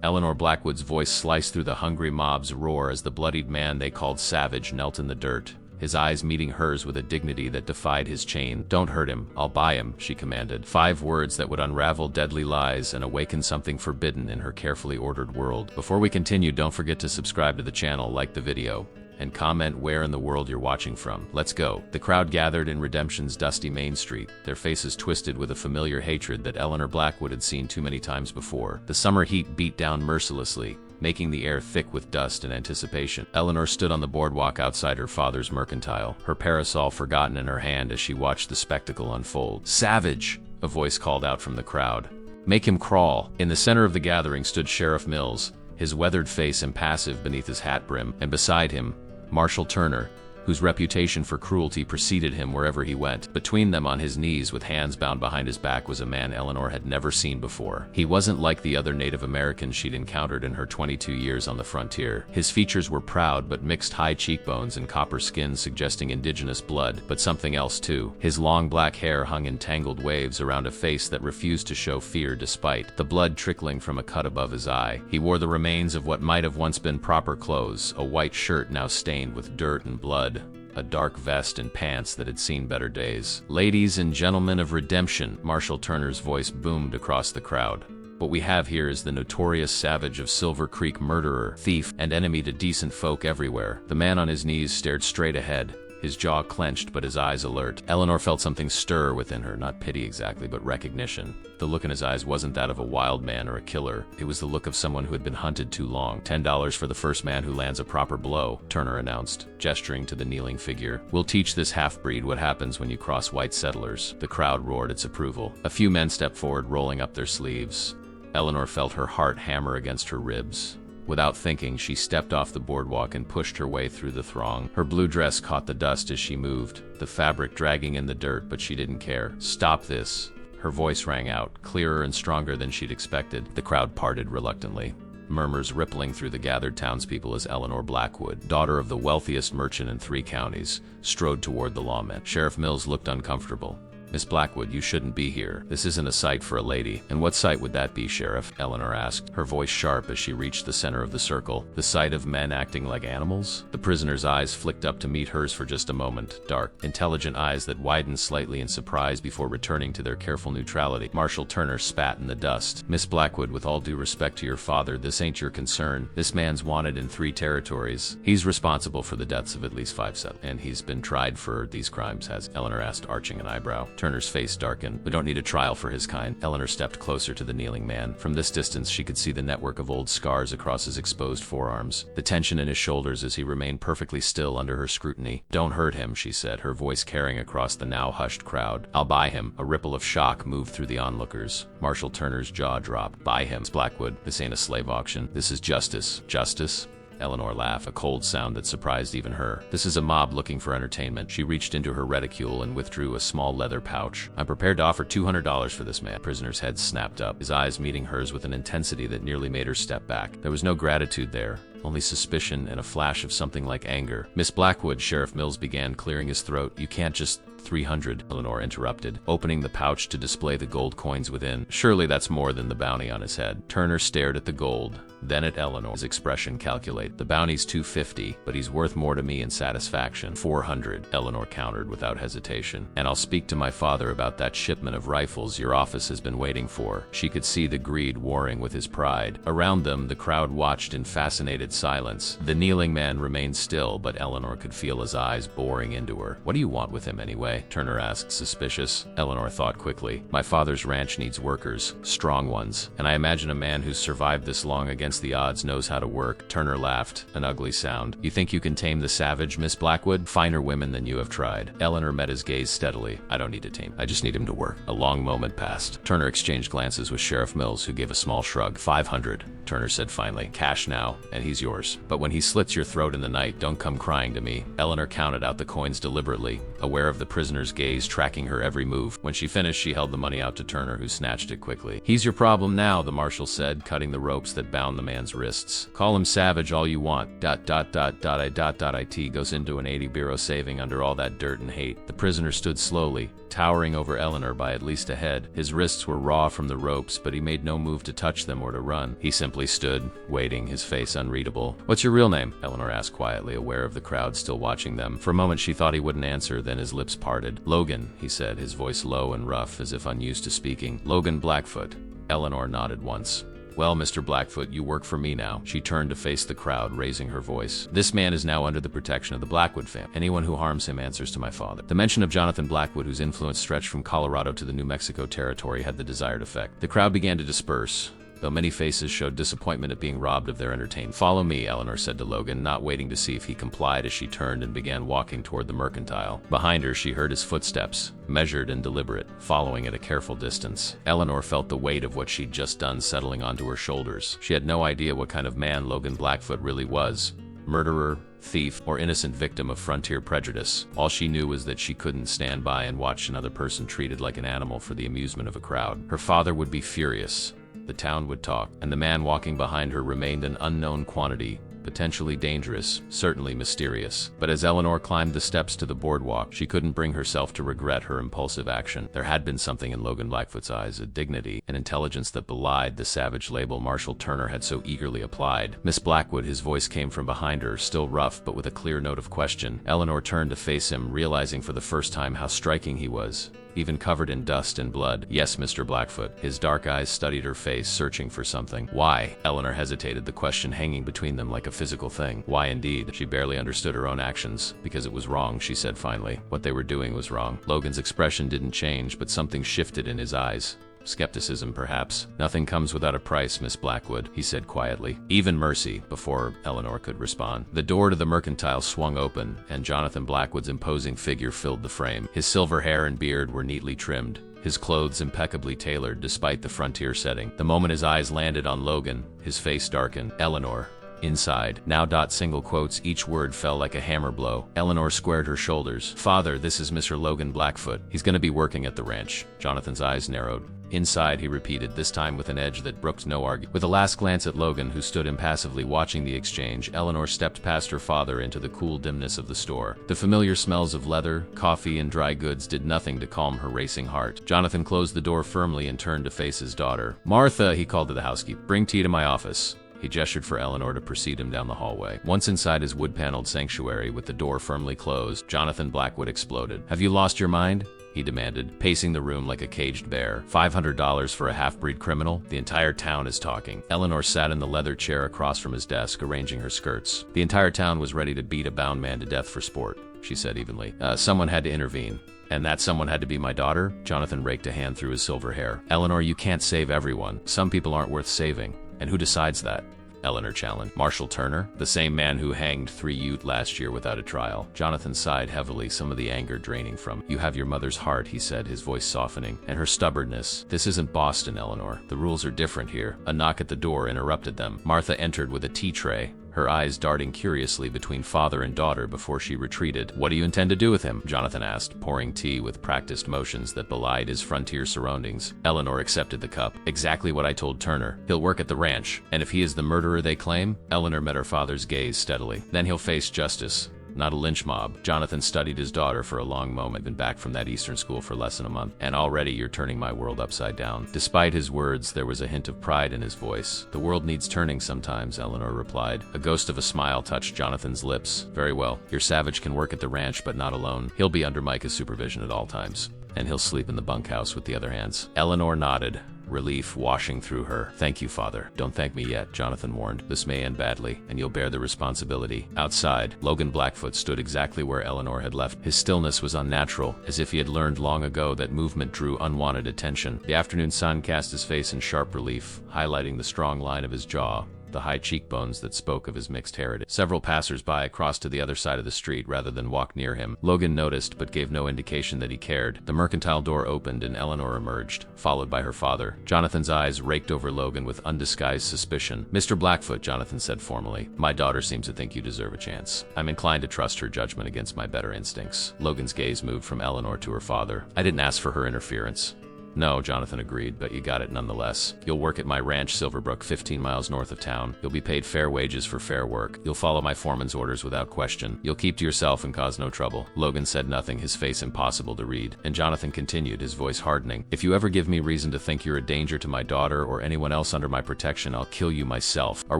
Eleanor Blackwood's voice sliced through the hungry mob's roar as the bloodied man they called Savage knelt in the dirt, his eyes meeting hers with a dignity that defied his chain. "Don't hurt him, I'll buy him," she commanded. 5 words that would unravel deadly lies and awaken something forbidden in her carefully ordered world. Before we continue, don't forget to subscribe to the channel, like the video, and comment where in the world you're watching from. Let's go. The crowd gathered in Redemption's dusty Main Street, their faces twisted with a familiar hatred that Eleanor Blackwood had seen too many times before. The summer heat beat down mercilessly, making the air thick with dust and anticipation. Eleanor stood on the boardwalk outside her father's mercantile, her parasol forgotten in her hand as she watched the spectacle unfold. "Savage!" a voice called out from the crowd. "Make him crawl." In the center of the gathering stood Sheriff Mills, his weathered face impassive beneath his hat brim, and beside him, Marshal Turner, whose reputation for cruelty preceded him wherever he went. Between them, on his knees with hands bound behind his back, was a man Eleanor had never seen before. He wasn't like the other Native Americans she'd encountered in her 22 years on the frontier. His features were proud but mixed, high cheekbones and copper skin suggesting indigenous blood, but something else too. His long black hair hung in tangled waves around a face that refused to show fear despite the blood trickling from a cut above his eye. He wore the remains of what might have once been proper clothes, a white shirt now stained with dirt and blood, a dark vest and pants that had seen better days. "Ladies and gentlemen of Redemption," Marshal Turner's voice boomed across the crowd. "What we have here is the notorious Savage of Silver Creek, murderer, thief, and enemy to decent folk everywhere." The man on his knees stared straight ahead, his jaw clenched but his eyes alert. Eleanor felt something stir within her, not pity exactly, but recognition. The look in his eyes wasn't that of a wild man or a killer. It was the look of someone who had been hunted too long. $10 for the first man who lands a proper blow, Turner announced, gesturing to the kneeling figure. "We'll teach this half-breed what happens when you cross white settlers." The crowd roared its approval. A few men stepped forward, rolling up their sleeves. Eleanor felt her heart hammer against her ribs. Without thinking, she stepped off the boardwalk and pushed her way through the throng. Her blue dress caught the dust as she moved, the fabric dragging in the dirt, but she didn't care. "Stop this!" Her voice rang out, clearer and stronger than she'd expected. The crowd parted reluctantly, murmurs rippling through the gathered townspeople as Eleanor Blackwood, daughter of the wealthiest merchant in 3 counties, strode toward the lawmen. Sheriff Mills looked uncomfortable. "Miss Blackwood, you shouldn't be here. This isn't a sight for a lady." "And what sight would that be, Sheriff?" Eleanor asked, her voice sharp as she reached the center of the circle. "The sight of men acting like animals?" The prisoner's eyes flicked up to meet hers for just a moment, dark, intelligent eyes that widened slightly in surprise before returning to their careful neutrality. Marshal Turner spat in the dust. "Miss Blackwood, with all due respect to your father, this ain't your concern. This man's wanted in 3 territories. He's responsible for the deaths of at least 5 settlers. And he's been tried for these crimes, has?" Eleanor asked, arching an eyebrow. Turner's face darkened. "We don't need a trial for his kind." Eleanor stepped closer to the kneeling man. From this distance, she could see the network of old scars across his exposed forearms, the tension in his shoulders as he remained perfectly still under her scrutiny. "Don't hurt him," she said, her voice carrying across the now hushed crowd. "I'll buy him." A ripple of shock moved through the onlookers. Marshal Turner's jaw dropped. "Buy him, Blackwood. This ain't a slave auction. This is justice." "Justice?" Eleanor laughed, a cold sound that surprised even her. "This is a mob looking for entertainment." She reached into her reticule and withdrew a small leather pouch. "I'm prepared to offer $200 for this man." The prisoner's head snapped up, his eyes meeting hers with an intensity that nearly made her step back. There was no gratitude there, only suspicion and a flash of something like anger. "Miss Blackwood," Sheriff Mills began, clearing his throat. "You can't just..." 300, Eleanor interrupted, opening the pouch to display the gold coins within. "Surely that's more than the bounty on his head." Turner stared at the gold, then at Eleanor, his expression calculate. "The bounty's $250, but he's worth more to me in satisfaction." 400, Eleanor countered without hesitation. "And I'll speak to my father about that shipment of rifles your office has been waiting for." She could see the greed warring with his pride. Around them, the crowd watched in fascinated silence. The kneeling man remained still, but Eleanor could feel his eyes boring into her. "What do you want with him anyway?" Turner asked, suspicious. Eleanor thought quickly. "My father's ranch needs workers, strong ones, and I imagine a man who's survived this long against the odds knows how to work." Turner laughed, an ugly sound. "You think you can tame the Savage, Miss Blackwood? Finer women than you have tried." Eleanor met his gaze steadily. "I don't need to tame. I just need him to work." A long moment passed. Turner exchanged glances with Sheriff Mills, who gave a small shrug. 500, Turner said finally. "Cash now, and he's yours. But when he slits your throat in the night, don't come crying to me." Eleanor counted out the coins deliberately, aware of the prisoner's gaze tracking her every move. When she finished, she held the money out to Turner, who snatched it quickly. "He's your problem now," the marshal said, cutting the ropes that bound the man's wrists. "Call him Savage all you want. It goes into an 80 bureau saving under all that dirt and hate." The prisoner stood slowly, towering over Eleanor by at least a head. His wrists were raw from the ropes, but he made no move to touch them or to run. He simply simply stood, waiting, his face unreadable. "What's your real name?" Eleanor asked quietly, aware of the crowd still watching them. For a moment she thought he wouldn't answer, then his lips parted. "Logan," he said, his voice low and rough, as if unused to speaking. "Logan Blackfoot." Eleanor nodded once. "Well, Mr. Blackfoot, you work for me now." She turned to face the crowd, raising her voice. "This man is now under the protection of the Blackwood family. Anyone who harms him answers to my father." The mention of Jonathan Blackwood, whose influence stretched from Colorado to the New Mexico territory, had the desired effect. The crowd began to disperse, though many faces showed disappointment at being robbed of their entertainment. "Follow me," Eleanor said to Logan, not waiting to see if he complied as she turned and began walking toward the mercantile. Behind her, she heard his footsteps, measured and deliberate, following at a careful distance. Eleanor felt the weight of what she'd just done settling onto her shoulders. She had no idea what kind of man Logan Blackfoot really was. Murderer, thief, or innocent victim of frontier prejudice. All she knew was that she couldn't stand by and watch another person treated like an animal for the amusement of a crowd. Her father would be furious. The town would talk, and the man walking behind her remained an unknown quantity, potentially dangerous, certainly mysterious. But as Eleanor climbed the steps to the boardwalk, she couldn't bring herself to regret her impulsive action. There had been something in Logan Blackfoot's eyes, a dignity, an intelligence that belied the savage label Marshall Turner had so eagerly applied. "Miss Blackwood," his voice came from behind her, still rough but with a clear note of question. Eleanor turned to face him, realizing for the first time how striking he was, even covered in dust and blood. "Yes, Mr. Blackfoot." His dark eyes studied her face, searching for something. "Why?" Eleanor hesitated, the question hanging between them like a physical thing. Why indeed? She barely understood her own actions. "Because it was wrong," she said finally. What they were doing was wrong. Logan's expression didn't change, but something shifted in his eyes. Skepticism, perhaps. "Nothing comes without a price, Miss Blackwood," he said quietly. "Even mercy," before Eleanor could respond. The door to the mercantile swung open, and Jonathan Blackwood's imposing figure filled the frame. His silver hair and beard were neatly trimmed, his clothes impeccably tailored despite the frontier setting. The moment his eyes landed on Logan, his face darkened. "Eleanor." Inside. Now. Single quotes, each word fell like a hammer blow. Eleanor squared her shoulders. "Father, this is Mr. Logan Blackfoot. He's gonna be working at the ranch." Jonathan's eyes narrowed. "Inside," he repeated, this time with an edge that brooked no argument. With a last glance at Logan, who stood impassively watching the exchange, Eleanor stepped past her father into the cool dimness of the store. The familiar smells of leather, coffee, and dry goods did nothing to calm her racing heart. Jonathan closed the door firmly and turned to face his daughter. "Martha," he called to the housekeeper, "bring tea to my office." He gestured for Eleanor to precede him down the hallway. Once inside his wood-paneled sanctuary with the door firmly closed, Jonathan Blackwood exploded. "Have you lost your mind?" he demanded, pacing the room like a caged bear. $500 for a half-breed criminal? The entire town is talking. Eleanor sat in the leather chair across from his desk, arranging her skirts. "The entire town was ready to beat a bound man to death for sport," she said evenly. Someone had to intervene. "And that someone had to be my daughter?" Jonathan raked a hand through his silver hair. "Eleanor, you can't save everyone. Some people aren't worth saving. And who decides that?" Eleanor challenged. "Marshall Turner? The same man who hanged 3 Ute last year without a trial." Jonathan sighed heavily, some of the anger draining from him. "You have your mother's heart," he said, his voice softening, "and her stubbornness. This isn't Boston, Eleanor. The rules are different here." A knock at the door interrupted them. Martha entered with a tea tray, her eyes darting curiously between father and daughter before she retreated. "What do you intend to do with him?" Jonathan asked, pouring tea with practiced motions that belied his frontier surroundings. Eleanor accepted the cup. "Exactly what I told Turner. He'll work at the ranch. And if he is the murderer they claim?" Eleanor met her father's gaze steadily. "Then he'll face justice. Not a lynch mob." Jonathan studied his daughter for a long moment. "Been back from that Eastern school for less than a month, and already you're turning my world upside down." Despite his words, there was a hint of pride in his voice. "The world needs turning sometimes," Eleanor replied. A ghost of a smile touched Jonathan's lips. "Very well. Your savage can work at the ranch, but not alone. He'll be under Micah's supervision at all times. And he'll sleep in the bunkhouse with the other hands." Eleanor nodded, relief washing through her. "Thank you, Father." "Don't thank me yet," Jonathan warned. "This may end badly, and you'll bear the responsibility." Outside, Logan Blackfoot stood exactly where Eleanor had left. His stillness was unnatural, as if he had learned long ago that movement drew unwanted attention. The afternoon sun cast his face in sharp relief, highlighting the strong line of his jaw, the high cheekbones that spoke of his mixed heritage. Several passers-by crossed to the other side of the street rather than walk near him. Logan noticed, but gave no indication that he cared. The mercantile door opened and Eleanor emerged, followed by her father. Jonathan's eyes raked over Logan with undisguised suspicion. "Mr. Blackfoot," Jonathan said formally, "my daughter seems to think you deserve a chance. I'm inclined to trust her judgment against my better instincts." Logan's gaze moved from Eleanor to her father. "I didn't ask for her interference." No, Jonathan agreed, but you got it nonetheless. You'll work at my ranch Silverbrook, 15 miles north of town. You'll be paid fair wages for fair work. You'll follow my foreman's orders without question. You'll keep to yourself and cause no trouble. Logan said nothing, his face impossible to read, and Jonathan continued, his voice hardening. If you ever give me reason to think you're a danger to my daughter or anyone else under my protection, I'll kill you myself. Are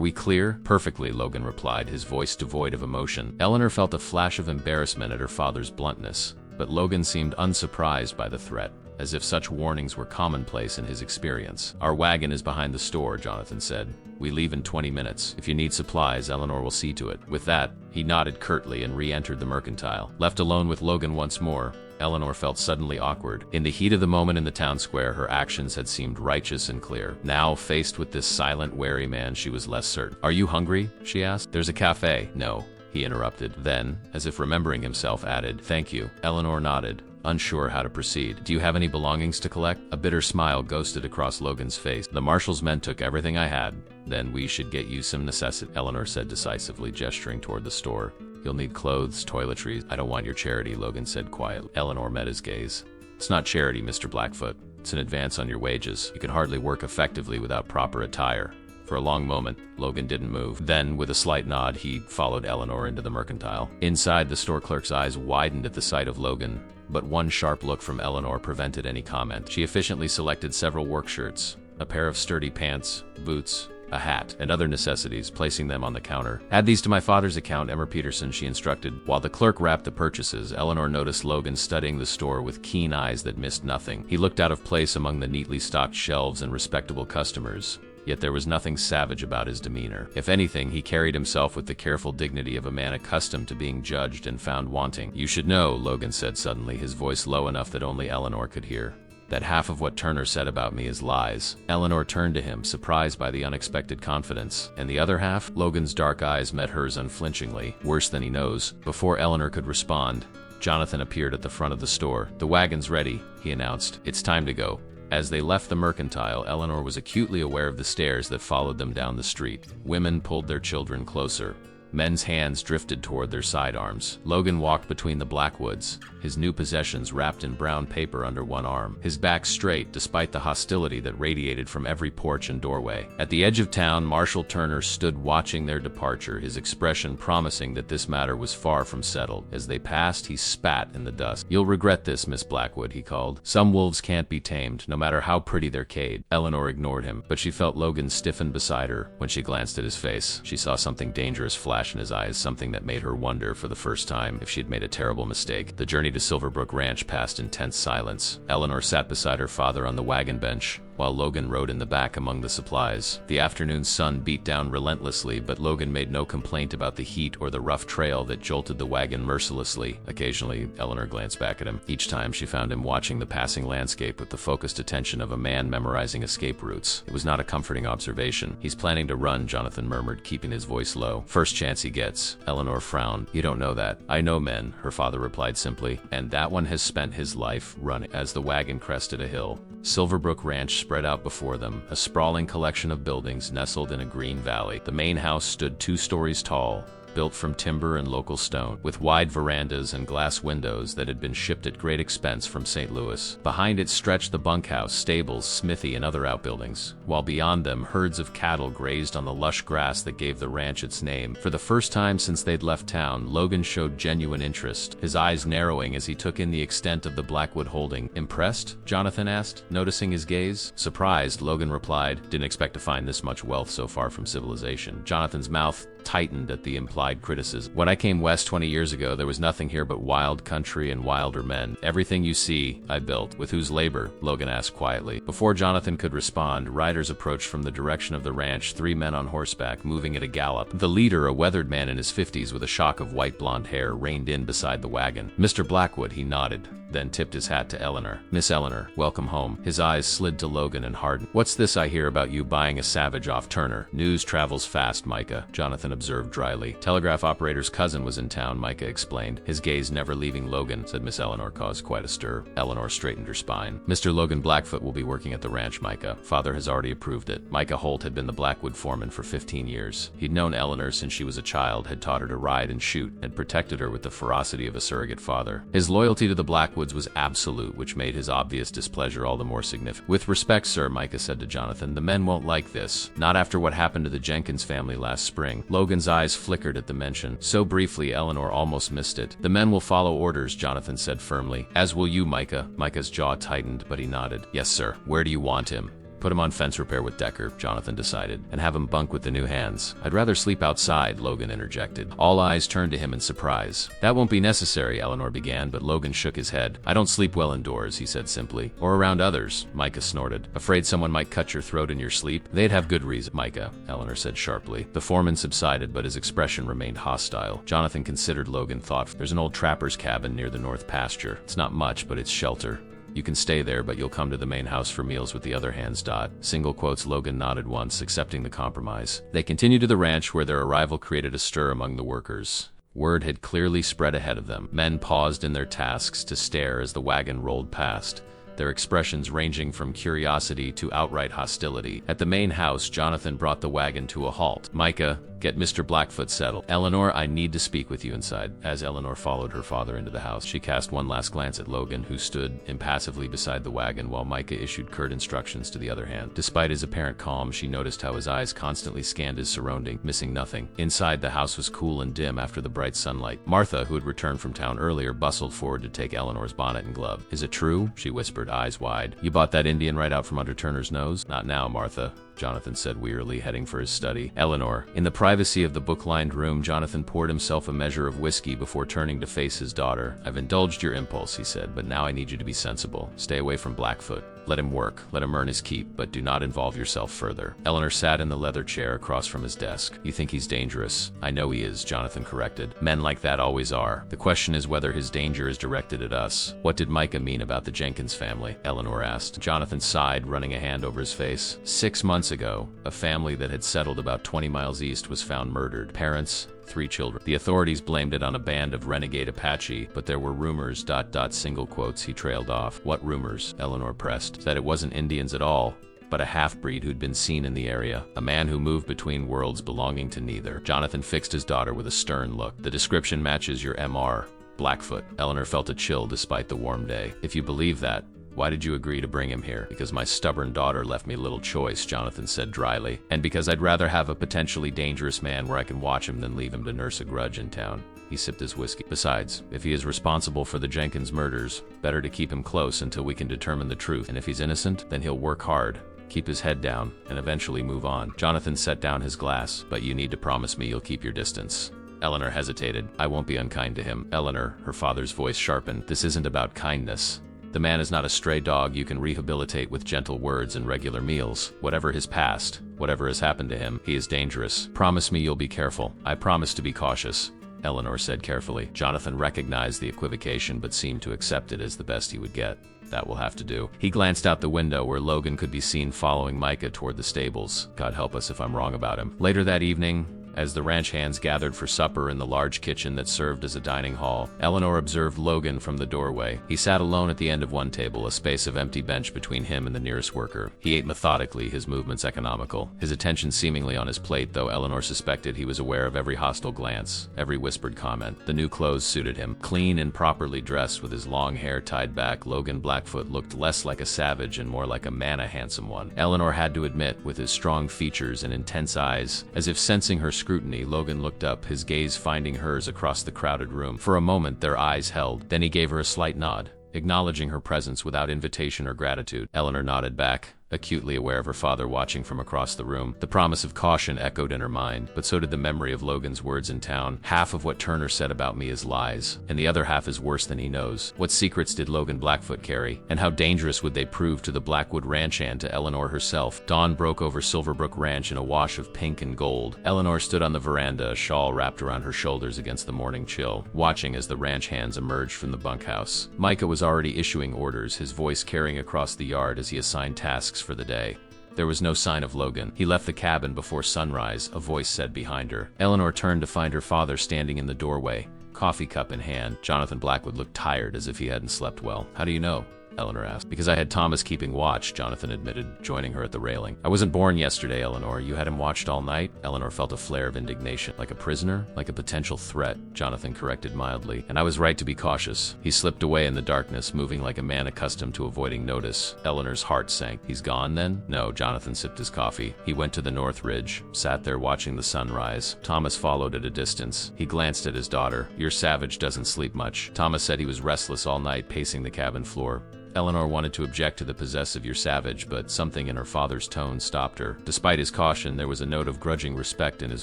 we clear? Perfectly, Logan replied, his voice devoid of emotion. Eleanor felt a flash of embarrassment at her father's bluntness, but Logan seemed unsurprised by the threat, as if such warnings were commonplace in his experience. Our wagon is behind the store, Jonathan said. We leave in 20 minutes. If you need supplies, Eleanor will see to it. With that, he nodded curtly and re-entered the mercantile. Left alone with Logan once more, Eleanor felt suddenly awkward. In the heat of the moment in the town square, her actions had seemed righteous and clear. Now, faced with this silent, wary man, she was less certain. Are you hungry? She asked. There's a cafe. No, he interrupted. Then, as if remembering himself, added, Thank you. Eleanor nodded, unsure how to proceed. Do you have any belongings to collect? A bitter smile ghosted across Logan's face. The marshal's men took everything I had. Then we should get you some necessities, Eleanor said decisively, gesturing toward the store. You'll need clothes, toiletries. I don't want your charity, Logan said quietly. Eleanor met his gaze. It's not charity, Mr. Blackfoot. It's an advance on your wages. You can hardly work effectively without proper attire. For a long moment, Logan didn't move. Then, with a slight nod, he followed Eleanor into the mercantile. Inside, the store clerk's eyes widened at the sight of Logan, but one sharp look from Eleanor prevented any comment. She efficiently selected several work shirts, a pair of sturdy pants, boots, a hat, and other necessities, placing them on the counter. Add these to my father's account, Emmer Peterson, she instructed. While the clerk wrapped the purchases, Eleanor noticed Logan studying the store with keen eyes that missed nothing. He looked out of place among the neatly stocked shelves and respectable customers, yet there was nothing savage about his demeanor. If anything, he carried himself with the careful dignity of a man accustomed to being judged and found wanting. You should know, Logan said suddenly, his voice low enough that only Eleanor could hear, that half of what Turner said about me is lies. Eleanor turned to him, surprised by the unexpected confidence. And the other half? Logan's dark eyes met hers unflinchingly. Worse than he knows. Before Eleanor could respond, Jonathan appeared at the front of the store. The wagon's ready, he announced. It's time to go. As they left the mercantile, Eleanor was acutely aware of the stares that followed them down the street. Women pulled their children closer. Men's hands drifted toward their sidearms. Logan walked between the Blackwoods, his new possessions wrapped in brown paper under one arm, his back straight despite the hostility that radiated from every porch and doorway. At the edge of town, Marshal Turner stood watching their departure, his expression promising that this matter was far from settled. As they passed, he spat in the dust. You'll regret this, Miss Blackwood, he called. Some wolves can't be tamed, no matter how pretty they're caged. Eleanor ignored him, but she felt Logan stiffen beside her. When she glanced at his face, she saw something dangerous flash in his eyes, something that made her wonder for the first time if she had made a terrible mistake. The journey to Silverbrook Ranch passed in tense silence. Eleanor sat beside her father on the wagon bench, while Logan rode in the back among the supplies. The afternoon sun beat down relentlessly, but Logan made no complaint about the heat or the rough trail that jolted the wagon mercilessly. Occasionally, Eleanor glanced back at him. Each time, she found him watching the passing landscape with the focused attention of a man memorizing escape routes. It was not a comforting observation. He's planning to run, Jonathan murmured, keeping his voice low. First chance he gets. Eleanor frowned. You don't know that. I know men, her father replied simply, and that one has spent his life running. As the wagon crested a hill, Silverbrook Ranch spread out before them, a sprawling collection of buildings nestled in a green valley. The main house stood 2 stories tall, built from timber and local stone, with wide verandas and glass windows that had been shipped at great expense from St. Louis. Behind it stretched the bunkhouse, stables, smithy, and other outbuildings, while beyond them herds of cattle grazed on the lush grass that gave the ranch its name. For the first time since they'd left town, Logan showed genuine interest, his eyes narrowing as he took in the extent of the Blackwood holding. Impressed? Jonathan asked, noticing his gaze. Surprised, Logan replied. Didn't expect to find this much wealth so far from civilization. Jonathan's mouth tightened at the implied criticism. When I came west 20 years ago, there was nothing here but wild country and wilder men. Everything you see, I built. With whose labor? Logan asked quietly. Before Jonathan could respond, riders approached from the direction of the ranch, 3 men on horseback, moving at a gallop. The leader, a weathered man in his 50s with a shock of white blonde hair, reined in beside the wagon. Mr. Blackwood, he nodded, then tipped his hat to Eleanor. Miss Eleanor, welcome home. His eyes slid to Logan and hardened. What's this I hear about you buying a savage off Turner? News travels fast, Micah, Jonathan observed dryly. Telegraph operator's cousin was in town, Micah explained. His gaze never leaving Logan, said Miss Eleanor, caused quite a stir. Eleanor straightened her spine. Mr. Logan Blackfoot will be working at the ranch, Micah. Father has already approved it. Micah Holt had been the Blackwood foreman for 15 years. He'd known Eleanor since she was a child, had taught her to ride and shoot, and protected her with the ferocity of a surrogate father. His loyalty to the Blackwood Blackwood's was absolute, which made his obvious displeasure all the more significant. "With respect, sir," Micah said to Jonathan, "the men won't like this. Not after what happened to the Jenkins family last spring." Logan's eyes flickered at the mention. So briefly, Eleanor almost missed it. "The men will follow orders," Jonathan said firmly. "As will you, Micah." Micah's jaw tightened, but he nodded. "Yes, sir. Where do you want him?" "Put him on fence repair with Decker," Jonathan decided, "and have him bunk with the new hands." "I'd rather sleep outside," Logan interjected. All eyes turned to him in surprise. "That won't be necessary," Eleanor began, but Logan shook his head. "I don't sleep well indoors," he said simply. "Or around others," Micah snorted. "Afraid someone might cut your throat in your sleep?" "They'd have good reason, Micah," Eleanor said sharply. The foreman subsided, but his expression remained hostile. Jonathan considered Logan thoughtfully. "There's an old trapper's cabin near the north pasture. It's not much, but it's shelter. You can stay there, but you'll come to the main house for meals with the other hands. Single quotes. Logan nodded once, accepting the compromise. They continued to the ranch, where their arrival created a stir among the workers. Word had clearly spread ahead of them. Men paused in their tasks to stare as the wagon rolled past, their expressions ranging from curiosity to outright hostility. At the main house, Jonathan brought the wagon to a halt. "Micah, get Mr. Blackfoot settled. Eleanor, I need to speak with you inside." As Eleanor followed her father into the house, she cast one last glance at Logan, who stood impassively beside the wagon while Micah issued curt instructions to the other hand. Despite his apparent calm, she noticed how his eyes constantly scanned his surroundings, missing nothing. Inside, the house was cool and dim after the bright sunlight. Martha, who had returned from town earlier, bustled forward to take Eleanor's bonnet and glove. "Is it true?" she whispered, eyes wide. "You bought that Indian right out from under Turner's nose?" "Not now, Martha," Jonathan said wearily, heading for his study. "Eleanor." In the privacy of the book-lined room, Jonathan poured himself a measure of whiskey before turning to face his daughter. "I've indulged your impulse," he said, "but now I need you to be sensible. Stay away from Blackfoot. Let him work. Let him earn his keep, but do not involve yourself further." Eleanor sat in the leather chair across from his desk. "You think he's dangerous?" "I know he is," Jonathan corrected. "Men like that always are. The question is whether his danger is directed at us." "What did Micah mean about the Jenkins family?" Eleanor asked. Jonathan sighed, running a hand over his face. 6 months ago, a family that had settled about 20 miles east was found murdered. Parents, 3 children. The authorities blamed it on a band of renegade Apache, but there were rumors, single quotes, he trailed off. "What rumors?" Eleanor pressed. "That it wasn't Indians at all, but a half-breed who'd been seen in the area. A man who moved between worlds belonging to neither." Jonathan fixed his daughter with a stern look. "The description matches your MR, Blackfoot." Eleanor felt a chill despite the warm day. "If you believe that, why did you agree to bring him here?" "Because my stubborn daughter left me little choice," Jonathan said dryly. "And because I'd rather have a potentially dangerous man where I can watch him than leave him to nurse a grudge in town." He sipped his whiskey. "Besides, if he is responsible for the Jenkins murders, better to keep him close until we can determine the truth. And if he's innocent, then he'll work hard, keep his head down, and eventually move on." Jonathan set down his glass. "But you need to promise me you'll keep your distance." Eleanor hesitated. "I won't be unkind to him." "Eleanor," her father's voice sharpened, "this isn't about kindness. The man is not a stray dog you can rehabilitate with gentle words and regular meals. Whatever his past, whatever has happened to him, he is dangerous. Promise me you'll be careful." "I promise to be cautious," Eleanor said carefully. Jonathan recognized the equivocation but seemed to accept it as the best he would get. "That will have to do." He glanced out the window where Logan could be seen following Micah toward the stables. God help us if I'm wrong about him. Later that evening, as the ranch hands gathered for supper in the large kitchen that served as a dining hall, Eleanor observed Logan from the doorway. He sat alone at the end of one table, a space of empty bench between him and the nearest worker. He ate methodically, his movements economical, his attention seemingly on his plate, though Eleanor suspected he was aware of every hostile glance, every whispered comment. The new clothes suited him. Clean and properly dressed, with his long hair tied back, Logan Blackfoot looked less like a savage and more like a man, a handsome one. Eleanor had to admit, with his strong features and intense eyes, as if sensing her scrutiny, Logan looked up, his gaze finding hers across the crowded room. For a moment, their eyes held. Then he gave her a slight nod, acknowledging her presence without invitation or gratitude. Eleanor nodded back, acutely aware of her father watching from across the room. The promise of caution echoed in her mind, but so did the memory of Logan's words in town. "Half of what Turner said about me is lies, and the other half is worse than he knows." What secrets did Logan Blackfoot carry, and how dangerous would they prove to the Blackwood ranch and to Eleanor herself? Dawn broke over Silverbrook Ranch in a wash of pink and gold. Eleanor stood on the veranda, a shawl wrapped around her shoulders against the morning chill, watching as the ranch hands emerged from the bunkhouse. Micah was already issuing orders, his voice carrying across the yard as he assigned tasks for the day. There was no sign of Logan. "He left the cabin before sunrise," a voice said behind her. Eleanor turned to find her father standing in the doorway, coffee cup in hand. Jonathan Blackwood looked tired, as if he hadn't slept well. "How do you know?" Eleanor asked. Because I had Thomas keeping watch, Jonathan admitted, joining her at the railing. I wasn't born yesterday, Eleanor. You had him watched all night? Eleanor felt a flare of indignation. Like a prisoner? Like a potential threat, Jonathan corrected mildly. And I was right to be cautious. He slipped away in the darkness, moving like a man accustomed to avoiding notice. Eleanor's heart sank. He's gone then? No, Jonathan sipped his coffee. He went to the North Ridge, sat there watching the sun rise. Thomas followed at a distance. He glanced at his daughter. Your Savage doesn't sleep much. Thomas said he was restless all night, pacing the cabin floor. Eleanor wanted to object to the possessive your Savage, but something in her father's tone stopped her. Despite his caution, there was a note of grudging respect in his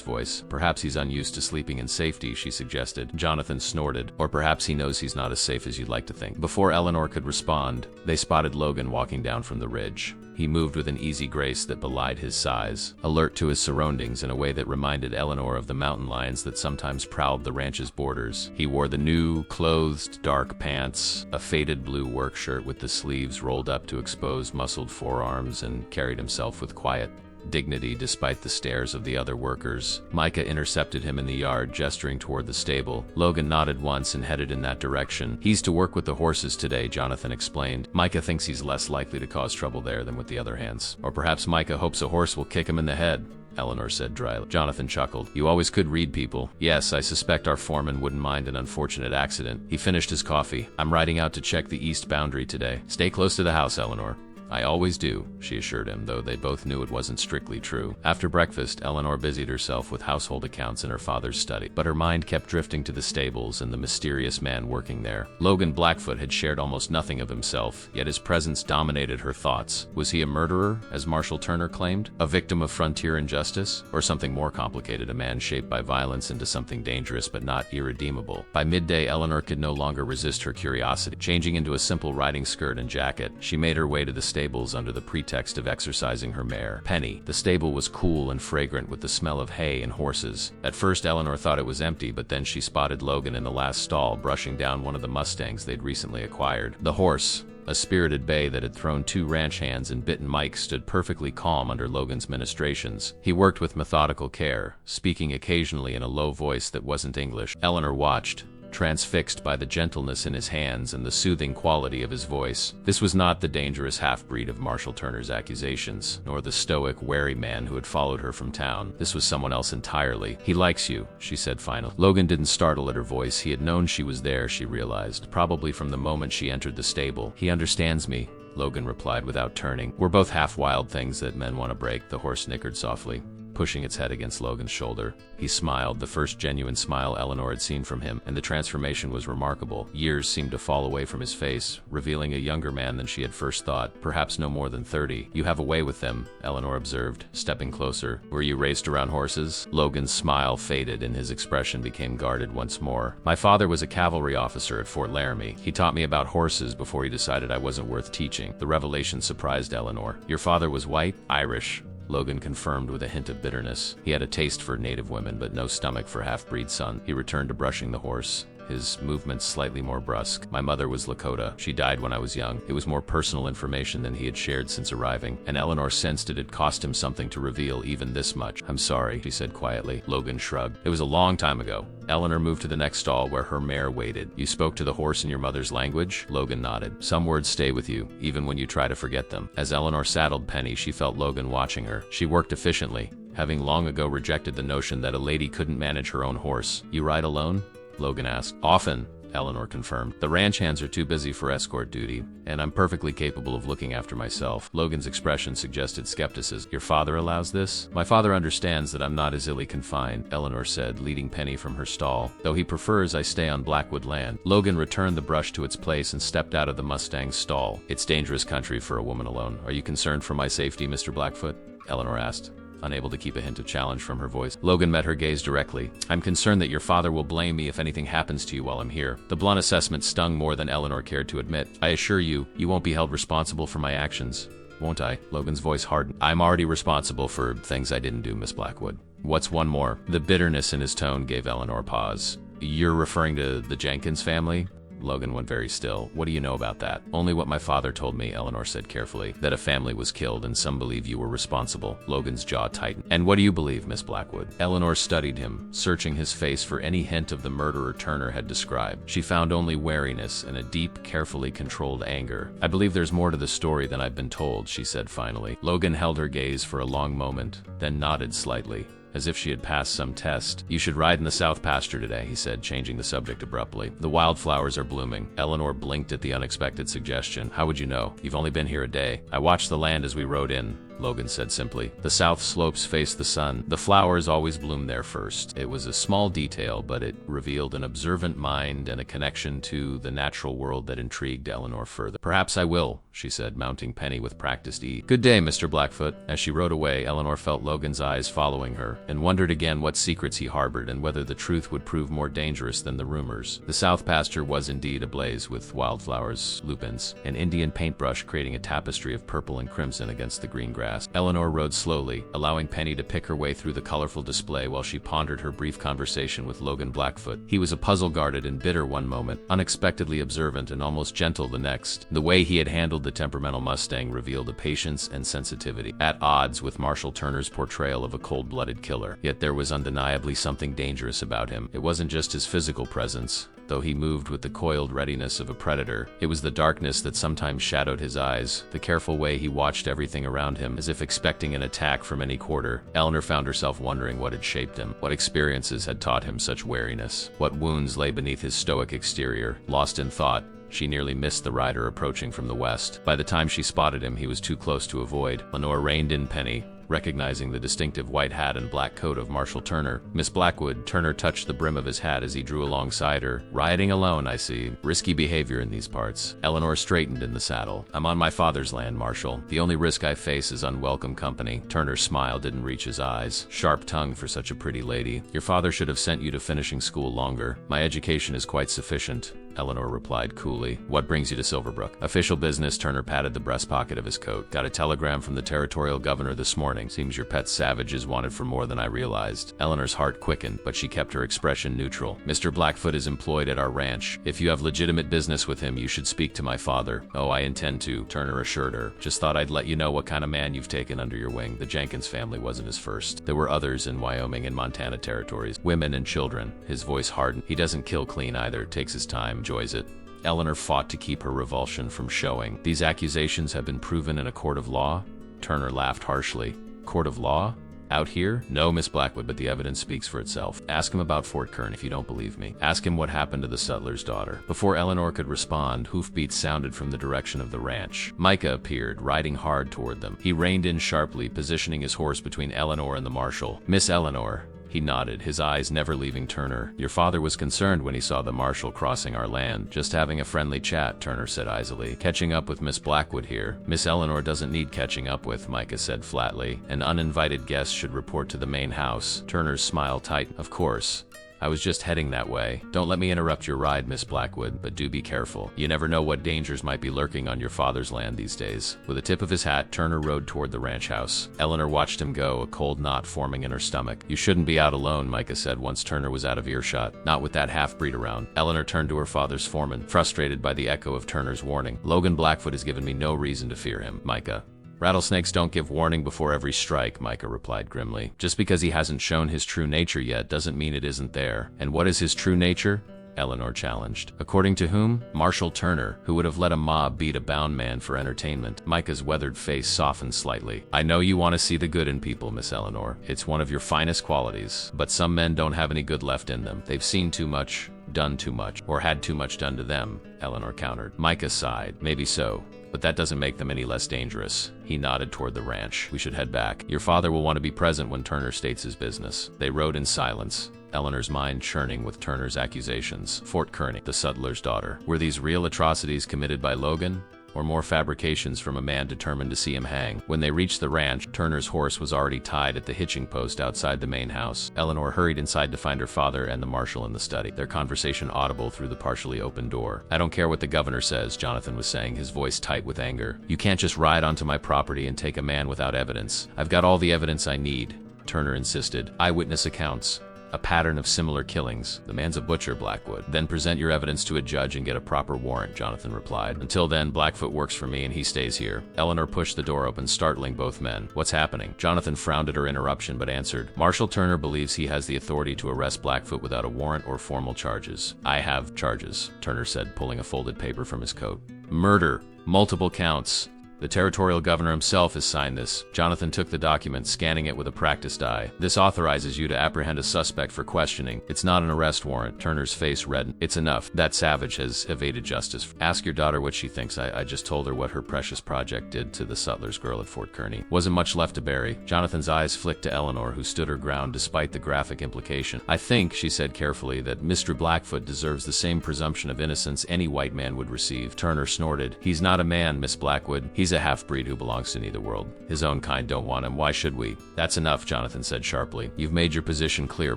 voice. Perhaps he's unused to sleeping in safety, she suggested. Jonathan snorted. Or perhaps he knows he's not as safe as you'd like to think. Before Eleanor could respond, they spotted Logan walking down from the ridge. He moved with an easy grace that belied his size, alert to his surroundings in a way that reminded Eleanor of the mountain lions that sometimes prowled the ranch's borders. He wore the new, clothed, dark pants, a faded blue work shirt with the sleeves rolled up to expose muscled forearms, and carried himself with quiet dignity despite the stares of the other workers. Micah intercepted him in the yard, gesturing toward the stable. Logan nodded once and headed in that direction. He's to work with the horses today, Jonathan explained. Micah thinks he's less likely to cause trouble there than with the other hands. Or perhaps Micah hopes a horse will kick him in the head, Eleanor said dryly. Jonathan chuckled. You always could read people. Yes, I suspect our foreman wouldn't mind an unfortunate accident. He finished his coffee. I'm riding out to check the east boundary today. Stay close to the house, Eleanor. I always do, she assured him, though they both knew it wasn't strictly true. After breakfast, Eleanor busied herself with household accounts in her father's study, but her mind kept drifting to the stables and the mysterious man working there. Logan Blackfoot had shared almost nothing of himself, yet his presence dominated her thoughts. Was he a murderer, as Marshall Turner claimed? A victim of frontier injustice? Or something more complicated, a man shaped by violence into something dangerous but not irredeemable? By midday, Eleanor could no longer resist her curiosity. Changing into a simple riding skirt and jacket, she made her way to the stables under the pretext of exercising her mare, Penny. The stable was cool and fragrant with the smell of hay and horses. At first, Eleanor thought it was empty, but then she spotted Logan in the last stall, brushing down one of the Mustangs they'd recently acquired. The horse, a spirited bay that had thrown 2 ranch hands and bitten Mike, stood perfectly calm under Logan's ministrations. He worked with methodical care, speaking occasionally in a low voice that wasn't English. Eleanor watched, transfixed by the gentleness in his hands and the soothing quality of his voice. This was not the dangerous half-breed of Marshall Turner's accusations, nor the stoic, wary man who had followed her from town. This was someone else entirely. He likes you, she said finally. Logan didn't startle at her voice. He had known she was there, she realized, probably from the moment she entered the stable. He understands me, Logan replied without turning. We're both half-wild things that men want to break, the horse nickered softly, pushing its head against Logan's shoulder. He smiled, the first genuine smile Eleanor had seen from him, and the transformation was remarkable. Years seemed to fall away from his face, revealing a younger man than she had first thought, perhaps no more than 30. You have a way with them, Eleanor observed, stepping closer. Were you raised around horses? Logan's smile faded and his expression became guarded once more. My father was a cavalry officer at Fort Laramie. He taught me about horses before he decided I wasn't worth teaching. The revelation surprised Eleanor. Your father was white? Irish, Logan confirmed with a hint of bitterness. He had a taste for native women, but no stomach for half-breed son. He returned to brushing the horse, his movements slightly more brusque. My mother was Lakota. She died when I was young. It was more personal information than he had shared since arriving, and Eleanor sensed it had cost him something to reveal even this much. I'm sorry, she said quietly. Logan shrugged. It was a long time ago. Eleanor moved to the next stall where her mare waited. You spoke to the horse in your mother's language? Logan nodded. Some words stay with you, even when you try to forget them. As Eleanor saddled Penny, she felt Logan watching her. She worked efficiently, having long ago rejected the notion that a lady couldn't manage her own horse. You ride alone? Logan asked. Often, Eleanor confirmed. The ranch hands are too busy for escort duty, and I'm perfectly capable of looking after myself. Logan's expression suggested skepticism. Your father allows this? My father understands that I'm not as illy confined, Eleanor said, leading Penny from her stall, though he prefers I stay on Blackwood land. Logan returned the brush to its place and stepped out of the Mustang's stall. It's dangerous country for a woman alone. Are you concerned for my safety, Mr. Blackfoot? Eleanor asked, unable to keep a hint of challenge from her voice. Logan met her gaze directly. I'm concerned that your father will blame me if anything happens to you while I'm here. The blunt assessment stung more than Eleanor cared to admit. I assure you, you won't be held responsible for my actions, won't I? Logan's voice hardened. I'm already responsible for things I didn't do, Miss Blackwood. What's one more? The bitterness in his tone gave Eleanor pause. You're referring to the Jenkins family? Logan went very still. What do you know about that? Only what my father told me, Eleanor said carefully. That a family was killed and some believe you were responsible. Logan's jaw tightened. And what do you believe, Miss Blackwood? Eleanor studied him, searching his face for any hint of the murderer Turner had described. She found only wariness and a deep, carefully controlled anger. I believe there's more to the story than I've been told, she said finally. Logan held her gaze for a long moment, then nodded slightly, as if she had passed some test. You should ride in the south pasture today, he said, changing the subject abruptly. The wildflowers are blooming. Eleanor blinked at the unexpected suggestion. How would you know? You've only been here a day. I watched the land as we rode in, Logan said simply. The south slopes face the sun. The flowers always bloom there first. It was a small detail, but it revealed an observant mind and a connection to the natural world that intrigued Eleanor further. Perhaps I will, she said, mounting Penny with practiced ease. Good day, Mr. Blackfoot. As she rode away, Eleanor felt Logan's eyes following her, and wondered again what secrets he harbored and whether the truth would prove more dangerous than the rumors. The south pasture was indeed ablaze with wildflowers, lupins, and Indian paintbrush creating a tapestry of purple and crimson against the green grass. Eleanor rode slowly, allowing Penny to pick her way through the colorful display while she pondered her brief conversation with Logan Blackfoot. He was a puzzle-guarded and bitter one moment, unexpectedly observant and almost gentle the next. The way he had handled the temperamental Mustang revealed a patience and sensitivity, at odds with Marshall Turner's portrayal of a cold-blooded killer. Yet there was undeniably something dangerous about him. It wasn't just his physical presence, though he moved with the coiled readiness of a predator. It was the darkness that sometimes shadowed his eyes, the careful way he watched everything around him, as if expecting an attack from any quarter. Eleanor found herself wondering what had shaped him, what experiences had taught him such wariness, what wounds lay beneath his stoic exterior. Lost in thought, she nearly missed the rider approaching from the west. By the time she spotted him, he was too close to avoid. Eleanor reined in Penny, recognizing the distinctive white hat and black coat of Marshall Turner. Miss Blackwood. Turner touched the brim of his hat as he drew alongside her. Riding alone, I see. Risky behavior in these parts. Eleanor straightened in the saddle. I'm on my father's land, Marshall. The only risk I face is unwelcome company. Turner's smile didn't reach his eyes. Sharp tongue for such a pretty lady. Your father should have sent you to finishing school longer. My education is quite sufficient, Eleanor replied coolly. What brings you to Silverbrook? Official business. Turner patted the breast pocket of his coat. Got a telegram from the territorial governor this morning. Seems your pet Savage is wanted for more than I realized. Eleanor's heart quickened, but she kept her expression neutral. Mr. Blackfoot is employed at our ranch. If you have legitimate business with him, you should speak to my father. Oh, I intend to, Turner assured her. Just thought I'd let you know what kind of man you've taken under your wing. The Jenkins family wasn't his first. There were others in Wyoming and Montana territories. Women and children. His voice hardened. He doesn't kill clean either. Takes his time. Enjoys it. Eleanor fought to keep her revulsion from showing. These accusations have been proven in a court of law? Turner laughed harshly. Court of law? Out here? No, Miss Blackwood, but the evidence speaks for itself. Ask him about Fort Kern if you don't believe me. Ask him what happened to the sutler's daughter. Before Eleanor could respond, hoofbeats sounded from the direction of the ranch. Micah appeared, riding hard toward them. He reined in sharply, positioning his horse between Eleanor and the marshal. Miss Eleanor. He nodded, his eyes never leaving Turner. Your father was concerned when he saw the marshal crossing our land. Just having a friendly chat, Turner said easily. Catching up with Miss Blackwood here. Miss Eleanor doesn't need catching up with, Micah said flatly. An uninvited guest should report to the main house. Turner's smile tightened. Of course. I was just heading that way. Don't let me interrupt your ride, Miss Blackwood, but do be careful. You never know what dangers might be lurking on your father's land these days. With a tip of his hat, Turner rode toward the ranch house. Eleanor watched him go, a cold knot forming in her stomach. You shouldn't be out alone, Micah said once Turner was out of earshot. Not with that half-breed around. Eleanor turned to her father's foreman, frustrated by the echo of Turner's warning. Logan Blackfoot has given me no reason to fear him, Micah. Rattlesnakes don't give warning before every strike, Micah replied grimly. Just because he hasn't shown his true nature yet doesn't mean it isn't there. And what is his true nature? Eleanor challenged. According to whom? Marshall Turner, who would have let a mob beat a bound man for entertainment. Micah's weathered face softened slightly. I know you want to see the good in people, Miss Eleanor. It's one of your finest qualities. But some men don't have any good left in them. They've seen too much, done too much, or had too much done to them, Eleanor countered. Micah sighed. Maybe so. But that doesn't make them any less dangerous. He nodded toward the ranch. We should head back. Your father will want to be present when Turner states his business. They rode in silence, Eleanor's mind churning with Turner's accusations. Fort Kearney, the sutler's daughter. Were these real atrocities committed by Logan? Or more fabrications from a man determined to see him hang? When they reached the ranch, Turner's horse was already tied at the hitching post outside the main house. Eleanor hurried inside to find her father and the marshal in the study, their conversation audible through the partially open door. I don't care what the governor says, Jonathan was saying, his voice tight with anger. You can't just ride onto my property and take a man without evidence. I've got all the evidence I need, Turner insisted. Eyewitness accounts, A pattern of similar killings. The man's a butcher, Blackwood. Then present your evidence to a judge and get a proper warrant, Jonathan replied. Until then, Blackfoot works for me and he stays here. Eleanor pushed the door open, startling both men. What's happening? Jonathan frowned at her interruption but answered. Marshal Turner believes he has the authority to arrest Blackfoot without a warrant or formal charges. I have charges, Turner said, pulling a folded paper from his coat. Murder. Multiple counts. The territorial governor himself has signed this. Jonathan took the document, scanning it with a practiced eye. This authorizes you to apprehend a suspect for questioning. It's not an arrest warrant. Turner's face reddened. It's enough. That savage has evaded justice. Ask your daughter what she thinks. I just told her what her precious project did to the sutler's girl at Fort Kearney. Wasn't much left to bury. Jonathan's eyes flicked to Eleanor, who stood her ground despite the graphic implication. I think, she said carefully, that Mr. Blackfoot deserves the same presumption of innocence any white man would receive. Turner snorted. He's not a man, Miss Blackwood. He's a half-breed who belongs to neither world. His own kind don't want him. Why should we? That's enough, Jonathan said sharply. You've made your position clear,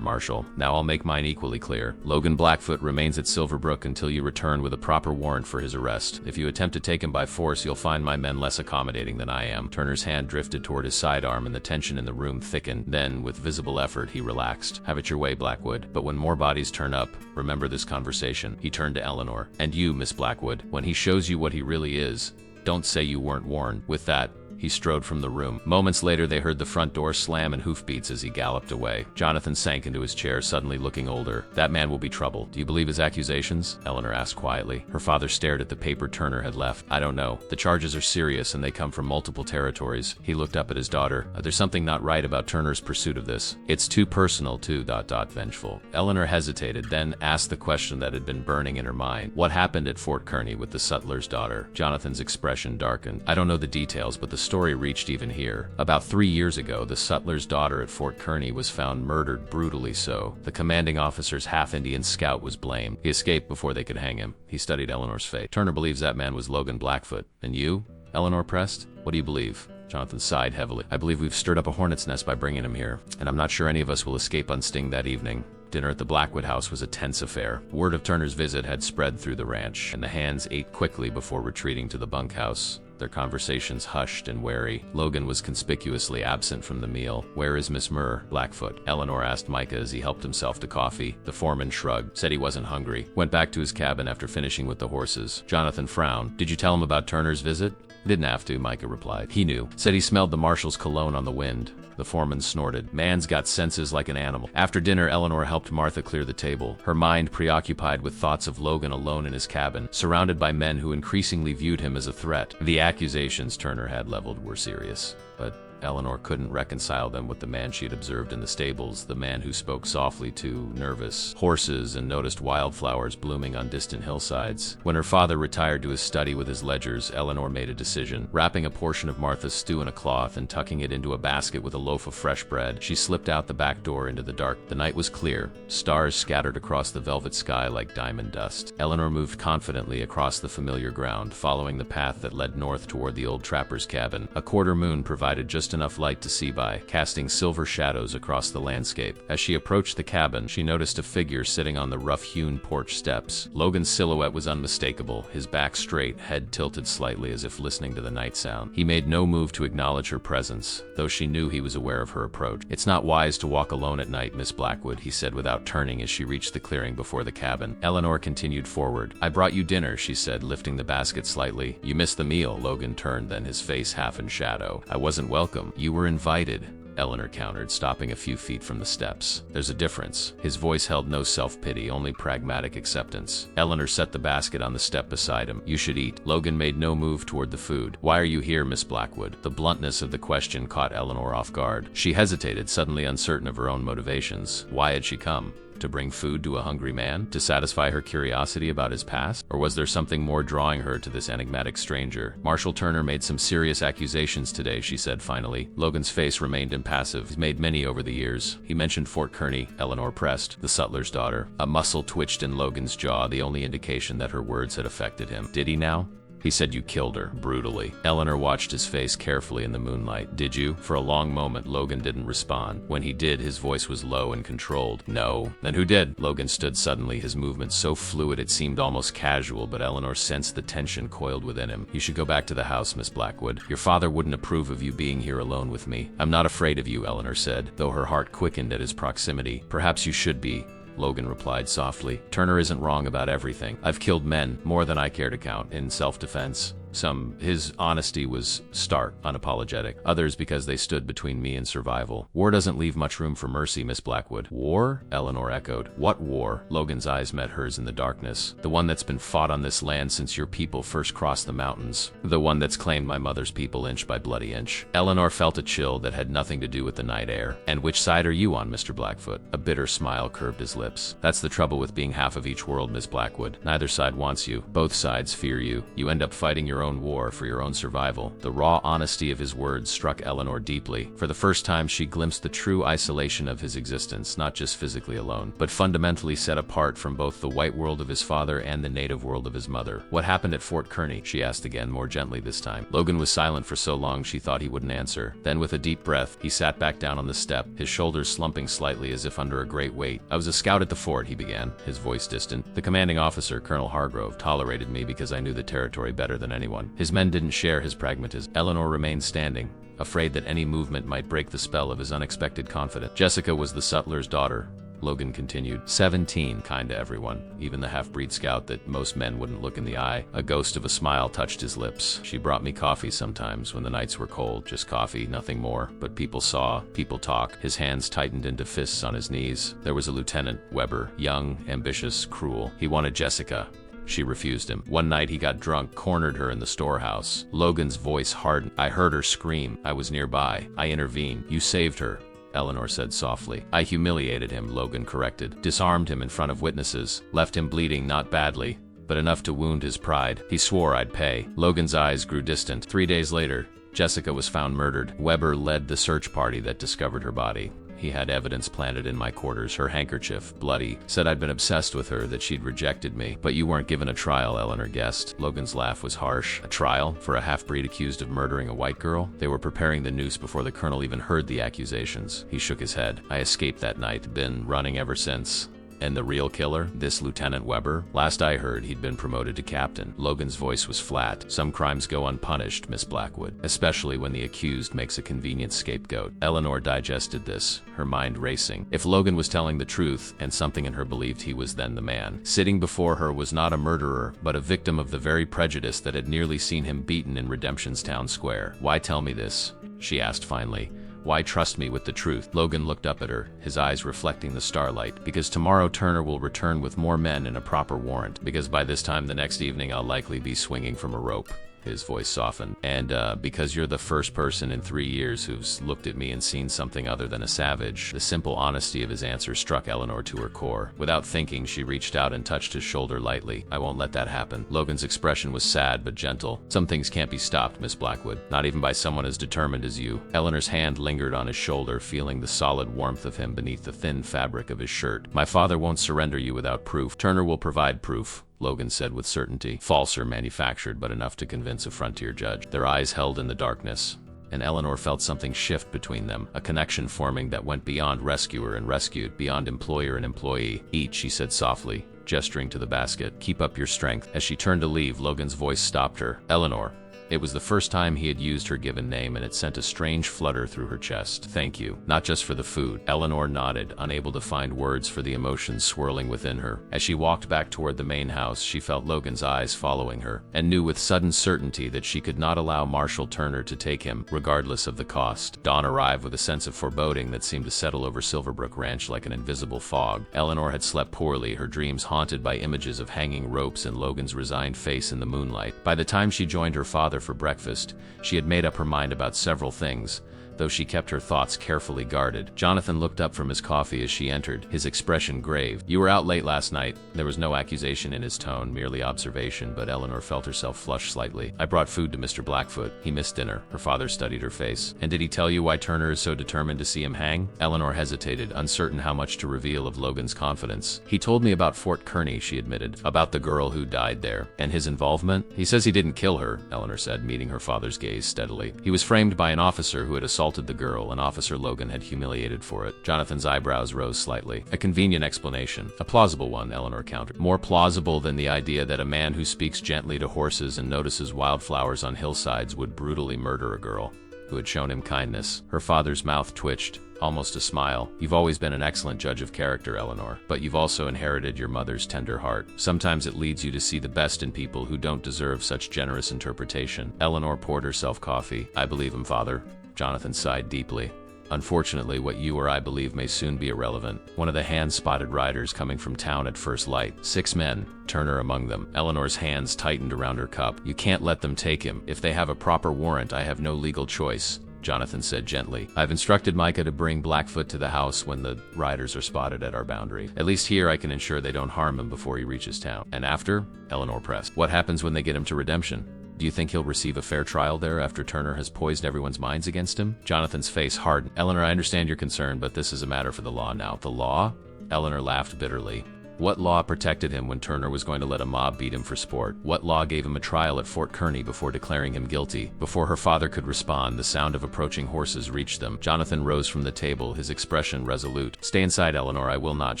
Marshal. Now I'll make mine equally clear. Logan Blackfoot remains at Silverbrook until you return with a proper warrant for his arrest. If you attempt to take him by force, you'll find my men less accommodating than I am. Turner's hand drifted toward his sidearm and the tension in the room thickened. Then, with visible effort, he relaxed. Have it your way, Blackwood. But when more bodies turn up, remember this conversation. He turned to Eleanor. And you, Miss Blackwood, when he shows you what he really is, don't say you weren't warned. With that, he strode from the room. Moments later, they heard the front door slam and hoofbeats as he galloped away. Jonathan sank into his chair, suddenly looking older. That man will be trouble. Do you believe his accusations? Eleanor asked quietly. Her father stared at the paper Turner had left. I don't know. The charges are serious and they come from multiple territories. He looked up at his daughter. There's something not right about Turner's pursuit of this. It's too personal, too, vengeful. Eleanor hesitated, then asked the question that had been burning in her mind. What happened at Fort Kearney with the sutler's daughter? Jonathan's expression darkened. I don't know the details, but the story reached even here. About 3 years ago, the sutler's daughter at Fort Kearney was found murdered, brutally so. The commanding officer's half-Indian scout was blamed. He escaped before they could hang him. He studied Eleanor's fate. Turner believes that man was Logan Blackfoot. And you? Eleanor pressed. What do you believe? Jonathan sighed heavily. I believe we've stirred up a hornet's nest by bringing him here, and I'm not sure any of us will escape unstinged that evening. Dinner at the Blackwood house was a tense affair. Word of Turner's visit had spread through the ranch, and the hands ate quickly before retreating to the bunkhouse. Their conversations hushed and wary. Logan was conspicuously absent from the meal. Where is Miss Blackfoot? Eleanor asked Micah as he helped himself to coffee. The foreman shrugged, said he wasn't hungry, went back to his cabin after finishing with the horses. Jonathan frowned. Did you tell him about Turner's visit? Didn't have to, Micah replied. He knew. Said he smelled the marshal's cologne on the wind. The foreman snorted. Man's got senses like an animal. After dinner, Eleanor helped Martha clear the table, her mind preoccupied with thoughts of Logan alone in his cabin, surrounded by men who increasingly viewed him as a threat. The accusations Turner had leveled were serious, but Eleanor couldn't reconcile them with the man she had observed in the stables, the man who spoke softly to nervous horses and noticed wildflowers blooming on distant hillsides. When her father retired to his study with his ledgers, Eleanor made a decision. Wrapping a portion of Martha's stew in a cloth and tucking it into a basket with a loaf of fresh bread, she slipped out the back door into the dark. The night was clear, stars scattered across the velvet sky like diamond dust. Eleanor moved confidently across the familiar ground, following the path that led north toward the old trapper's cabin. A quarter moon provided just enough light to see by, casting silver shadows across the landscape. As she approached the cabin, she noticed a figure sitting on the rough-hewn porch steps. Logan's silhouette was unmistakable, his back straight, head tilted slightly as if listening to the night sound. He made no move to acknowledge her presence, though she knew he was aware of her approach. It's not wise to walk alone at night, Miss Blackwood, he said without turning as she reached the clearing before the cabin. Eleanor continued forward. I brought you dinner, she said, lifting the basket slightly. You missed the meal. Logan turned, then his face half in shadow. I wasn't welcome. You were invited, Eleanor countered, stopping a few feet from the steps. There's a difference. His voice held no self-pity, only pragmatic acceptance. Eleanor set the basket on the step beside him. You should eat. Logan made no move toward the food. Why are you here, Miss Blackwood? The bluntness of the question caught Eleanor off guard. She hesitated, suddenly uncertain of her own motivations. Why had she come? To bring food to a hungry man? To satisfy her curiosity about his past? Or was there something more drawing her to this enigmatic stranger? Marshal Turner made some serious accusations today, she said finally. Logan's face remained impassive. He's made many over the years. He mentioned Fort Kearney, Eleanor pressed, the sutler's daughter. A muscle twitched in Logan's jaw, the only indication that her words had affected him. Did he now? He said you killed her, brutally. Eleanor watched his face carefully in the moonlight. Did you? For a long moment, Logan didn't respond. When he did, his voice was low and controlled. No. Then who did? Logan stood suddenly, his movement so fluid it seemed almost casual, but Eleanor sensed the tension coiled within him. You should go back to the house, Miss Blackwood. Your father wouldn't approve of you being here alone with me. I'm not afraid of you, Eleanor said, though her heart quickened at his proximity. Perhaps you should be, Logan replied softly. Turner isn't wrong about everything. I've killed men, more than I care to count, in self-defense. Some, his honesty was stark, unapologetic. Others because they stood between me and survival. War doesn't leave much room for mercy, Miss Blackwood. War? Eleanor echoed. What war? Logan's eyes met hers in the darkness. The one that's been fought on this land since your people first crossed the mountains. The one that's claimed my mother's people inch by bloody inch. Eleanor felt a chill that had nothing to do with the night air. And which side are you on, Mr. Blackfoot? A bitter smile curved his lips. That's the trouble with being half of each world, Miss Blackwood. Neither side wants you. Both sides fear you. You end up fighting your own war for your own survival. The raw honesty of his words struck Eleanor deeply. For the first time, she glimpsed the true isolation of his existence, not just physically alone, but fundamentally set apart from both the white world of his father and the native world of his mother. What happened at Fort Kearney? She asked again, more gently this time. Logan was silent for so long she thought he wouldn't answer. Then with a deep breath, he sat back down on the step, his shoulders slumping slightly as if under a great weight. I was a scout at the fort, he began, his voice distant. The commanding officer, Colonel Hargrove, tolerated me because I knew the territory better than anyone. His men didn't share his pragmatism. Eleanor remained standing, afraid that any movement might break the spell of his unexpected confidence. Jessica was the sutler's daughter, Logan continued. 17, kind to everyone, even the half-breed scout that most men wouldn't look in the eye. A ghost of a smile touched his lips. She brought me coffee sometimes when the nights were cold. Just coffee, nothing more. But people saw, people talk. His hands tightened into fists on his knees. There was a Lieutenant Weber, young, ambitious, cruel. He wanted Jessica. She refused him. One night he got drunk, cornered her in the storehouse. Logan's voice hardened. I heard her scream. I was nearby. I intervened. You saved her, Eleanor said softly. I humiliated him, Logan corrected. Disarmed him in front of witnesses. Left him bleeding, not badly, but enough to wound his pride. He swore I'd pay. Logan's eyes grew distant. 3 days later, Jessica was found murdered. Weber led the search party that discovered her body. He had evidence planted in my quarters, her handkerchief, bloody. Said I'd been obsessed with her, that she'd rejected me. But you weren't given a trial, Eleanor guessed. Logan's laugh was harsh. A trial? For a half-breed accused of murdering a white girl? They were preparing the noose before the colonel even heard the accusations. He shook his head. I escaped that night. Been running ever since. And the real killer? This Lieutenant Weber? Last I heard, he'd been promoted to captain. Logan's voice was flat. Some crimes go unpunished, Miss Blackwood, especially when the accused makes a convenient scapegoat. Eleanor digested this, her mind racing. If Logan was telling the truth, and something in her believed he was then the man, sitting before her was not a murderer, but a victim of the very prejudice that had nearly seen him beaten in Redemption's town square. Why tell me this? She asked finally. Why trust me with the truth? Logan looked up at her, his eyes reflecting the starlight. Because tomorrow Turner will return with more men and a proper warrant. Because by this time the next evening I'll likely be swinging from a rope. His voice softened. And because you're the first person in 3 years who's looked at me and seen something other than a savage. The simple honesty of his answer struck Eleanor to her core. Without thinking, she reached out and touched his shoulder lightly. I won't let that happen. Logan's expression was sad but gentle. Some things can't be stopped, Miss Blackwood. Not even by someone as determined as you. Eleanor's hand lingered on his shoulder, feeling the solid warmth of him beneath the thin fabric of his shirt. My father won't surrender you without proof. Turner will provide proof, Logan said with certainty. False or manufactured, but enough to convince a frontier judge. Their eyes held in the darkness, and Eleanor felt something shift between them, a connection forming that went beyond rescuer and rescued, beyond employer and employee. Eat, she said softly, gesturing to the basket. Keep up your strength. As she turned to leave, Logan's voice stopped her. Eleanor. It was the first time he had used her given name, and it sent a strange flutter through her chest. Thank you. Not just for the food. Eleanor nodded, unable to find words for the emotions swirling within her. As she walked back toward the main house, she felt Logan's eyes following her, and knew with sudden certainty that she could not allow Marshal Turner to take him, regardless of the cost. Dawn arrived with a sense of foreboding that seemed to settle over Silverbrook Ranch like an invisible fog. Eleanor had slept poorly, her dreams haunted by images of hanging ropes and Logan's resigned face in the moonlight. By the time she joined her father for breakfast, she had made up her mind about several things, though she kept her thoughts carefully guarded. Jonathan looked up from his coffee as she entered, his expression grave. "You were out late last night." There was no accusation in his tone, merely observation, but Eleanor felt herself flush slightly. "I brought food to Mr. Blackfoot. He missed dinner." Her father studied her face. "And did he tell you why Turner is so determined to see him hang?" Eleanor hesitated, uncertain how much to reveal of Logan's confidence. "He told me about Fort Kearney," she admitted. "About the girl who died there. And his involvement?" "He says he didn't kill her," Eleanor said, meeting her father's gaze steadily. "He was framed by an officer who had assaulted the girl, and Officer Logan had humiliated for it." Jonathan's eyebrows rose slightly. "A convenient explanation. A plausible one," Eleanor countered. "More plausible than the idea that a man who speaks gently to horses and notices wildflowers on hillsides would brutally murder a girl who had shown him kindness." Her father's mouth twitched, almost a smile. "You've always been an excellent judge of character, Eleanor, but you've also inherited your mother's tender heart. Sometimes it leads you to see the best in people who don't deserve such generous interpretation." Eleanor poured herself coffee. "I believe him, father." Jonathan sighed deeply. "Unfortunately, what you or I believe may soon be irrelevant." One of the hand-spotted riders coming from town at first light. 6 men, Turner among them. Eleanor's hands tightened around her cup. "You can't let them take him. If they have a proper warrant, I have no legal choice," Jonathan said gently. "I've instructed Micah to bring Blackfoot to the house when the riders are spotted at our boundary. At least here I can ensure they don't harm him before he reaches town." "And after?" Eleanor pressed. "What happens when they get him to redemption? Do you think he'll receive a fair trial there after Turner has poisoned everyone's minds against him?" Jonathan's face hardened. "Eleanor, I understand your concern, but this is a matter for the law now." "The law?" Eleanor laughed bitterly. What law protected him when Turner was going to let a mob beat him for sport? What law gave him a trial at Fort Kearney before declaring him guilty? Before her father could respond, the sound of approaching horses reached them. Jonathan rose from the table, his expression resolute. "Stay inside, Eleanor." "I will not,"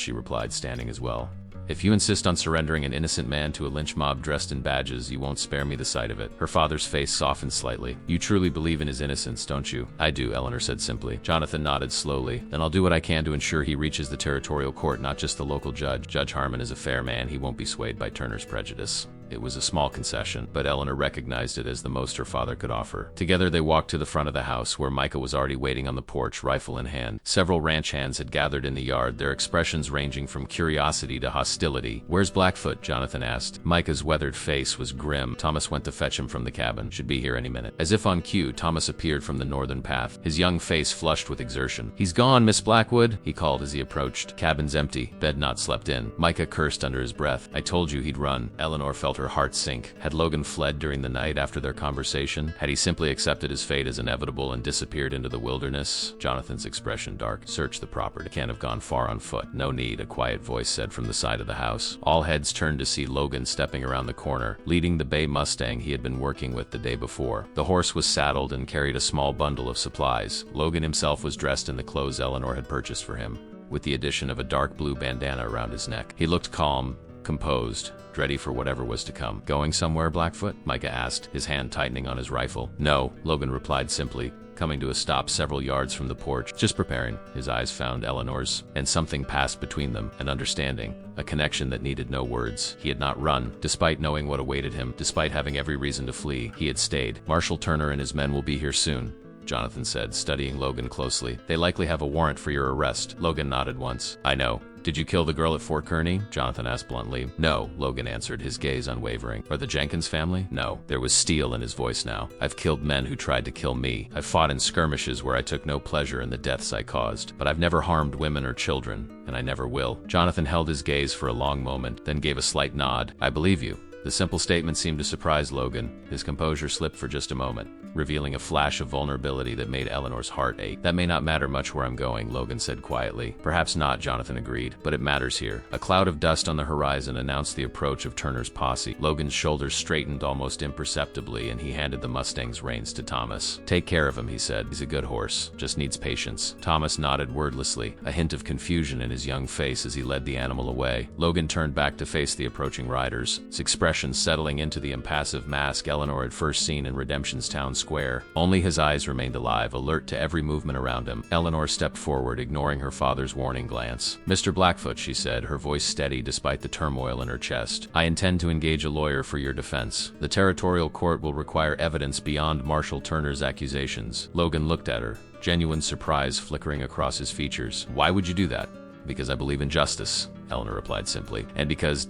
she replied, standing as well. "If you insist on surrendering an innocent man to a lynch mob dressed in badges, you won't spare me the sight of it." Her father's face softened slightly. "You truly believe in his innocence, don't you?" "I do," Eleanor said simply. Jonathan nodded slowly. "Then I'll do what I can to ensure he reaches the territorial court, not just the local judge. Judge Harmon is a fair man. He won't be swayed by Turner's prejudice." It was a small concession, but Eleanor recognized it as the most her father could offer. Together they walked to the front of the house, where Micah was already waiting on the porch, rifle in hand. Several ranch hands had gathered in the yard, their expressions ranging from curiosity to hostility. "Where's Blackfoot?" Jonathan asked. Micah's weathered face was grim. "Thomas went to fetch him from the cabin. Should be here any minute." As if on cue, Thomas appeared from the northern path, his young face flushed with exertion. "He's gone, Miss Blackwood," he called as he approached. "Cabin's empty. Bed not slept in." Micah cursed under his breath. "I told you he'd run." Eleanor felt her heart sink. Had Logan fled during the night after their conversation? Had he simply accepted his fate as inevitable and disappeared into the wilderness? Jonathan's expression dark. "Search the property. Can't have gone far on foot." "No need," a quiet voice said from the side of the house. All heads turned to see Logan stepping around the corner, leading the bay Mustang he had been working with the day before. The horse was saddled and carried a small bundle of supplies. Logan himself was dressed in the clothes Eleanor had purchased for him, with the addition of a dark blue bandana around his neck. He looked calm, composed, ready for whatever was to come. "Going somewhere, Blackfoot?" Micah asked, his hand tightening on his rifle. "No," Logan replied simply, coming to a stop several yards from the porch. "Just preparing." His eyes found Eleanor's, and something passed between them, an understanding, a connection that needed no words. He had not run. Despite knowing what awaited him, despite having every reason to flee, he had stayed. "Marshal Turner and his men will be here soon," Jonathan said, studying Logan closely. "They likely have a warrant for your arrest." Logan nodded once. "I know. Did you kill the girl at Fort Kearney?" Jonathan asked bluntly. "No," Logan answered, his gaze unwavering. "Or the Jenkins family?" "No." There was steel in his voice now. "I've killed men who tried to kill me. I've fought in skirmishes where I took no pleasure in the deaths I caused. But I've never harmed women or children, and I never will." Jonathan held his gaze for a long moment, then gave a slight nod. "I believe you." The simple statement seemed to surprise Logan. His composure slipped for just a moment, revealing a flash of vulnerability that made Eleanor's heart ache. "That may not matter much where I'm going," Logan said quietly. "Perhaps not," Jonathan agreed, "but it matters here." A cloud of dust on the horizon announced the approach of Turner's posse. Logan's shoulders straightened almost imperceptibly, and he handed the Mustang's reins to Thomas. "Take care of him," he said. "He's a good horse. Just needs patience." Thomas nodded wordlessly, a hint of confusion in his young face as he led the animal away. Logan turned back to face the approaching riders, his expression settling into the impassive mask Eleanor had first seen in Redemption's town square. Only his eyes remained alive, alert to every movement around him. Eleanor stepped forward, ignoring her father's warning glance. "Mr. Blackfoot," she said, her voice steady despite the turmoil in her chest, "I intend to engage a lawyer for your defense. The territorial court will require evidence beyond Marshal Turner's accusations." Logan looked at her, genuine surprise flickering across his features. "Why would you do that?" Because I believe in justice, Eleanor replied simply. And because ...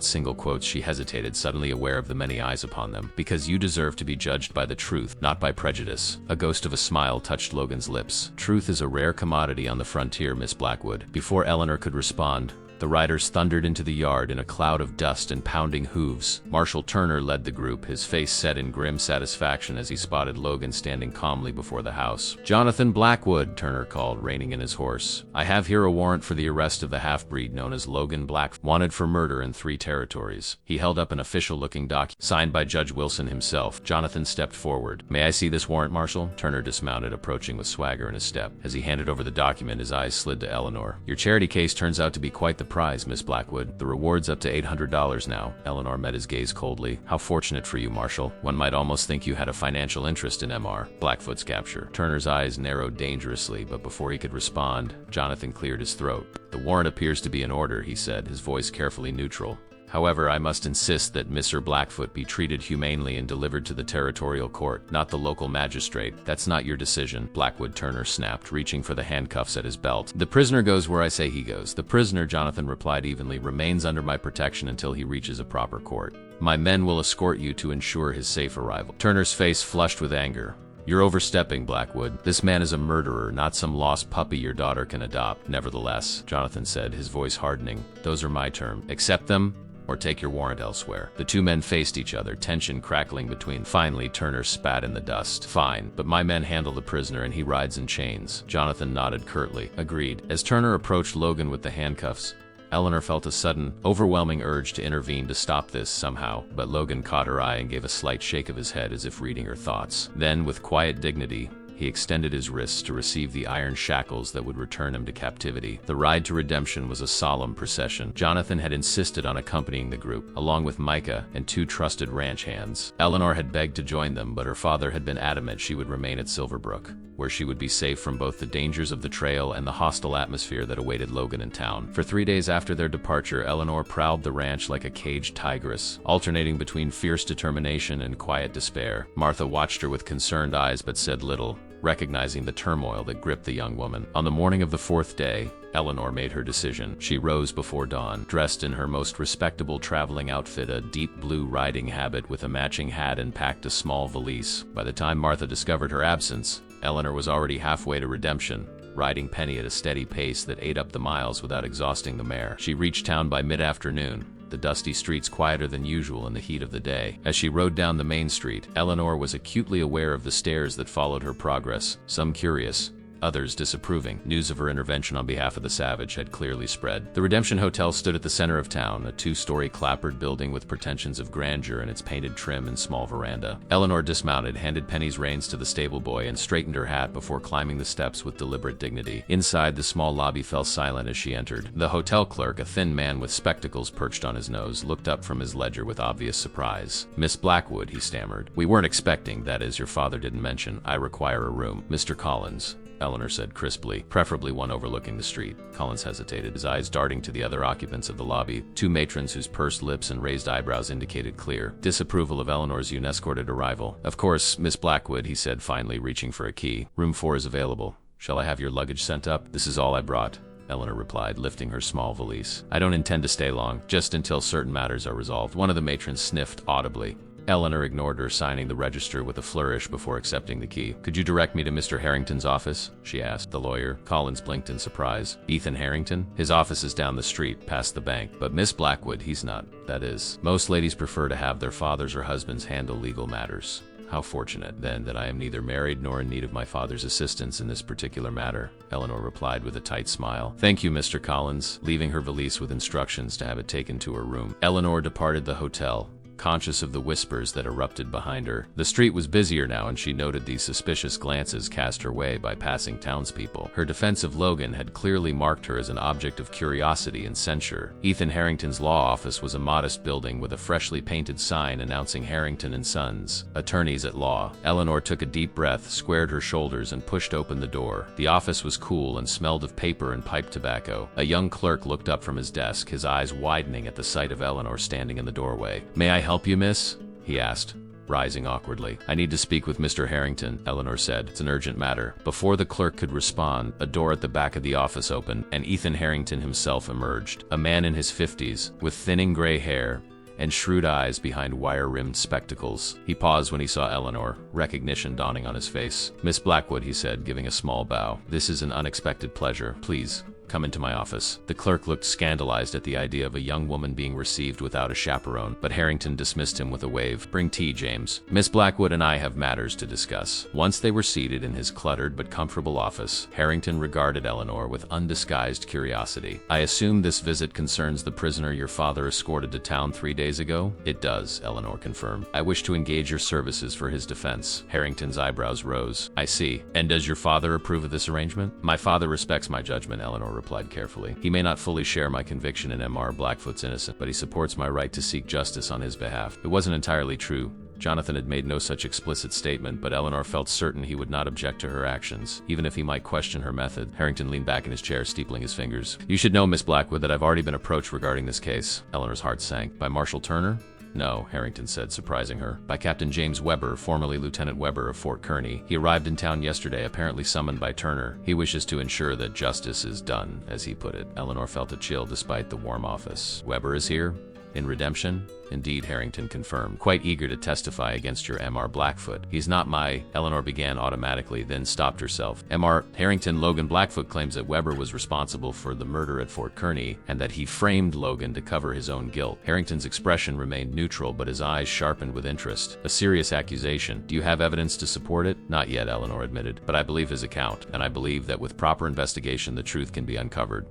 single quotes, she hesitated, suddenly aware of the many eyes upon them. Because you deserve to be judged by the truth, not by prejudice. A ghost of a smile touched Logan's lips. Truth is a rare commodity on the frontier, Miss Blackwood. Before Eleanor could respond, the riders thundered into the yard in a cloud of dust and pounding hooves. Marshal Turner led the group, his face set in grim satisfaction as he spotted Logan standing calmly before the house. "Jonathan Blackwood," Turner called, reining in his horse. "I have here a warrant for the arrest of the half-breed known as Logan Blackwood, wanted for murder in 3 territories." He held up an official-looking document, signed by Judge Wilson himself. Jonathan stepped forward. "May I see this warrant, Marshal?" Turner dismounted, approaching with swagger in his step. As he handed over the document, his eyes slid to Eleanor. "Your charity case turns out to be quite the prize, Miss Blackwood. The reward's up to $800 now." Eleanor met his gaze coldly. "How fortunate for you, Marshal. One might almost think you had a financial interest in M.R. Blackfoot's capture." Turner's eyes narrowed dangerously, but before he could respond, Jonathan cleared his throat. "The warrant appears to be in order," he said, his voice carefully neutral. "However, I must insist that Mr. Blackfoot be treated humanely and delivered to the territorial court, not the local magistrate. That's not your decision," Blackwood, Turner snapped, reaching for the handcuffs at his belt. "The prisoner goes where I say he goes." "The prisoner," Jonathan replied evenly, "remains under my protection until he reaches a proper court. My men will escort you to ensure his safe arrival." Turner's face flushed with anger. "You're overstepping, Blackwood. This man is a murderer, not some lost puppy your daughter can adopt." "Nevertheless," Jonathan said, his voice hardening, "those are my terms. Accept them, or take your warrant elsewhere." The two men faced each other, tension crackling between. Finally, Turner spat in the dust. "Fine, but my men handle the prisoner and he rides in chains." Jonathan nodded curtly. "Agreed." As Turner approached Logan with the handcuffs, Eleanor felt a sudden, overwhelming urge to intervene to stop this somehow, but Logan caught her eye and gave a slight shake of his head as if reading her thoughts. Then, with quiet dignity, he extended his wrists to receive the iron shackles that would return him to captivity. The ride to redemption was a solemn procession. Jonathan had insisted on accompanying the group, along with Micah and 2 trusted ranch hands. Eleanor had begged to join them, but her father had been adamant she would remain at Silverbrook, where she would be safe from both the dangers of the trail and the hostile atmosphere that awaited Logan in town. For 3 days after their departure, Eleanor prowled the ranch like a caged tigress, alternating between fierce determination and quiet despair. Martha watched her with concerned eyes but said little, recognizing the turmoil that gripped the young woman. On the morning of the 4th day, Eleanor made her decision. She rose before dawn, dressed in her most respectable traveling outfit, a deep blue riding habit with a matching hat, and packed a small valise. By the time Martha discovered her absence, Eleanor was already halfway to redemption, riding Penny at a steady pace that ate up the miles without exhausting the mare. She reached town by mid-afternoon, the dusty streets quieter than usual in the heat of the day. As she rode down the main street, Eleanor was acutely aware of the stares that followed her progress, some curious, others disapproving. News of her intervention on behalf of the Savage had clearly spread. The Redemption Hotel stood at the center of town, a 2-story clapboard building with pretensions of grandeur in its painted trim and small veranda. Eleanor dismounted, handed Penny's reins to the stable boy, and straightened her hat before climbing the steps with deliberate dignity. Inside, the small lobby fell silent as she entered. The hotel clerk, a thin man with spectacles perched on his nose, looked up from his ledger with obvious surprise. "Miss Blackwood," he stammered. "We weren't expecting, that is, your father didn't mention. I require a room." "Mr. Collins," Eleanor said crisply, "preferably one overlooking the street." Collins hesitated, his eyes darting to the other occupants of the lobby, 2 matrons whose pursed lips and raised eyebrows indicated clear disapproval of Eleanor's unescorted arrival. "Of course, Miss Blackwood," he said finally, reaching for a key. "Room 4 is available. Shall I have your luggage sent up?" "This is all I brought," Eleanor replied, lifting her small valise. "I don't intend to stay long, just until certain matters are resolved." One of the matrons sniffed audibly. Eleanor ignored her, signing the register with a flourish before accepting the key. "Could you direct me to Mr. Harrington's office?" she asked. "The lawyer?" Collins blinked in surprise. "Ethan Harrington? His office is down the street, past the bank. But Miss Blackwood, he's not. That is, most ladies prefer to have their fathers or husbands handle legal matters." "How fortunate, then, that I am neither married nor in need of my father's assistance in this particular matter," Eleanor replied with a tight smile. "Thank you, Mr. Collins," leaving her valise with instructions to have it taken to her room. Eleanor departed the hotel, conscious of the whispers that erupted behind her. The street was busier now, and she noted these suspicious glances cast her way by passing townspeople. Her defense of Logan had clearly marked her as an object of curiosity and censure. Ethan Harrington's law office was a modest building with a freshly painted sign announcing Harrington and Sons, attorneys at law. Eleanor took a deep breath, squared her shoulders, and pushed open the door. The office was cool and smelled of paper and pipe tobacco. A young clerk looked up from his desk, his eyes widening at the sight of Eleanor standing in the doorway. "May I help you, miss?" he asked, rising awkwardly. "I need to speak with Mr. Harrington," Eleanor said. "It's an urgent matter." Before the clerk could respond, a door at the back of the office opened, and Ethan Harrington himself emerged. A man in his 50s, with thinning gray hair and shrewd eyes behind wire-rimmed spectacles. He paused when he saw Eleanor, recognition dawning on his face. "Miss Blackwood," he said, giving a small bow. "This is an unexpected pleasure. Please, come into my office." The clerk looked scandalized at the idea of a young woman being received without a chaperone, but Harrington dismissed him with a wave. "Bring tea, James. Miss Blackwood and I have matters to discuss." Once they were seated in his cluttered but comfortable office, Harrington regarded Eleanor with undisguised curiosity. "I assume this visit concerns the prisoner your father escorted to town 3 days ago?" "It does," Eleanor confirmed. "I wish to engage your services for his defense." Harrington's eyebrows rose. "I see. And does your father approve of this arrangement?" "My father respects my judgment," Eleanor replied carefully. "He may not fully share my conviction in M.R. Blackfoot's innocent, but he supports my right to seek justice on his behalf." It wasn't entirely true. Jonathan had made no such explicit statement, but Eleanor felt certain he would not object to her actions, even if he might question her method. Harrington leaned back in his chair, steepling his fingers. "You should know, Miss Blackwood, that I've already been approached regarding this case." Eleanor's heart sank. "By Marshal Turner?" "No," Harrington said, surprising her. "By Captain James Weber, formerly Lieutenant Weber of Fort Kearney. He arrived in town yesterday, apparently summoned by Turner. He wishes to ensure that justice is done, as he put it." Eleanor felt a chill despite the warm office. "Weber is here? In redemption?" "Indeed," Harrington confirmed, "quite eager to testify against your M.R. Blackfoot." "He's not my—" Eleanor began automatically, then stopped herself. "M.R. Harrington, Logan Blackfoot claims that Weber was responsible for the murder at Fort Kearney, and that he framed Logan to cover his own guilt." Harrington's expression remained neutral, but his eyes sharpened with interest. "A serious accusation. Do you have evidence to support it?" "Not yet," Eleanor admitted, "but I believe his account, and I believe that with proper investigation the truth can be uncovered."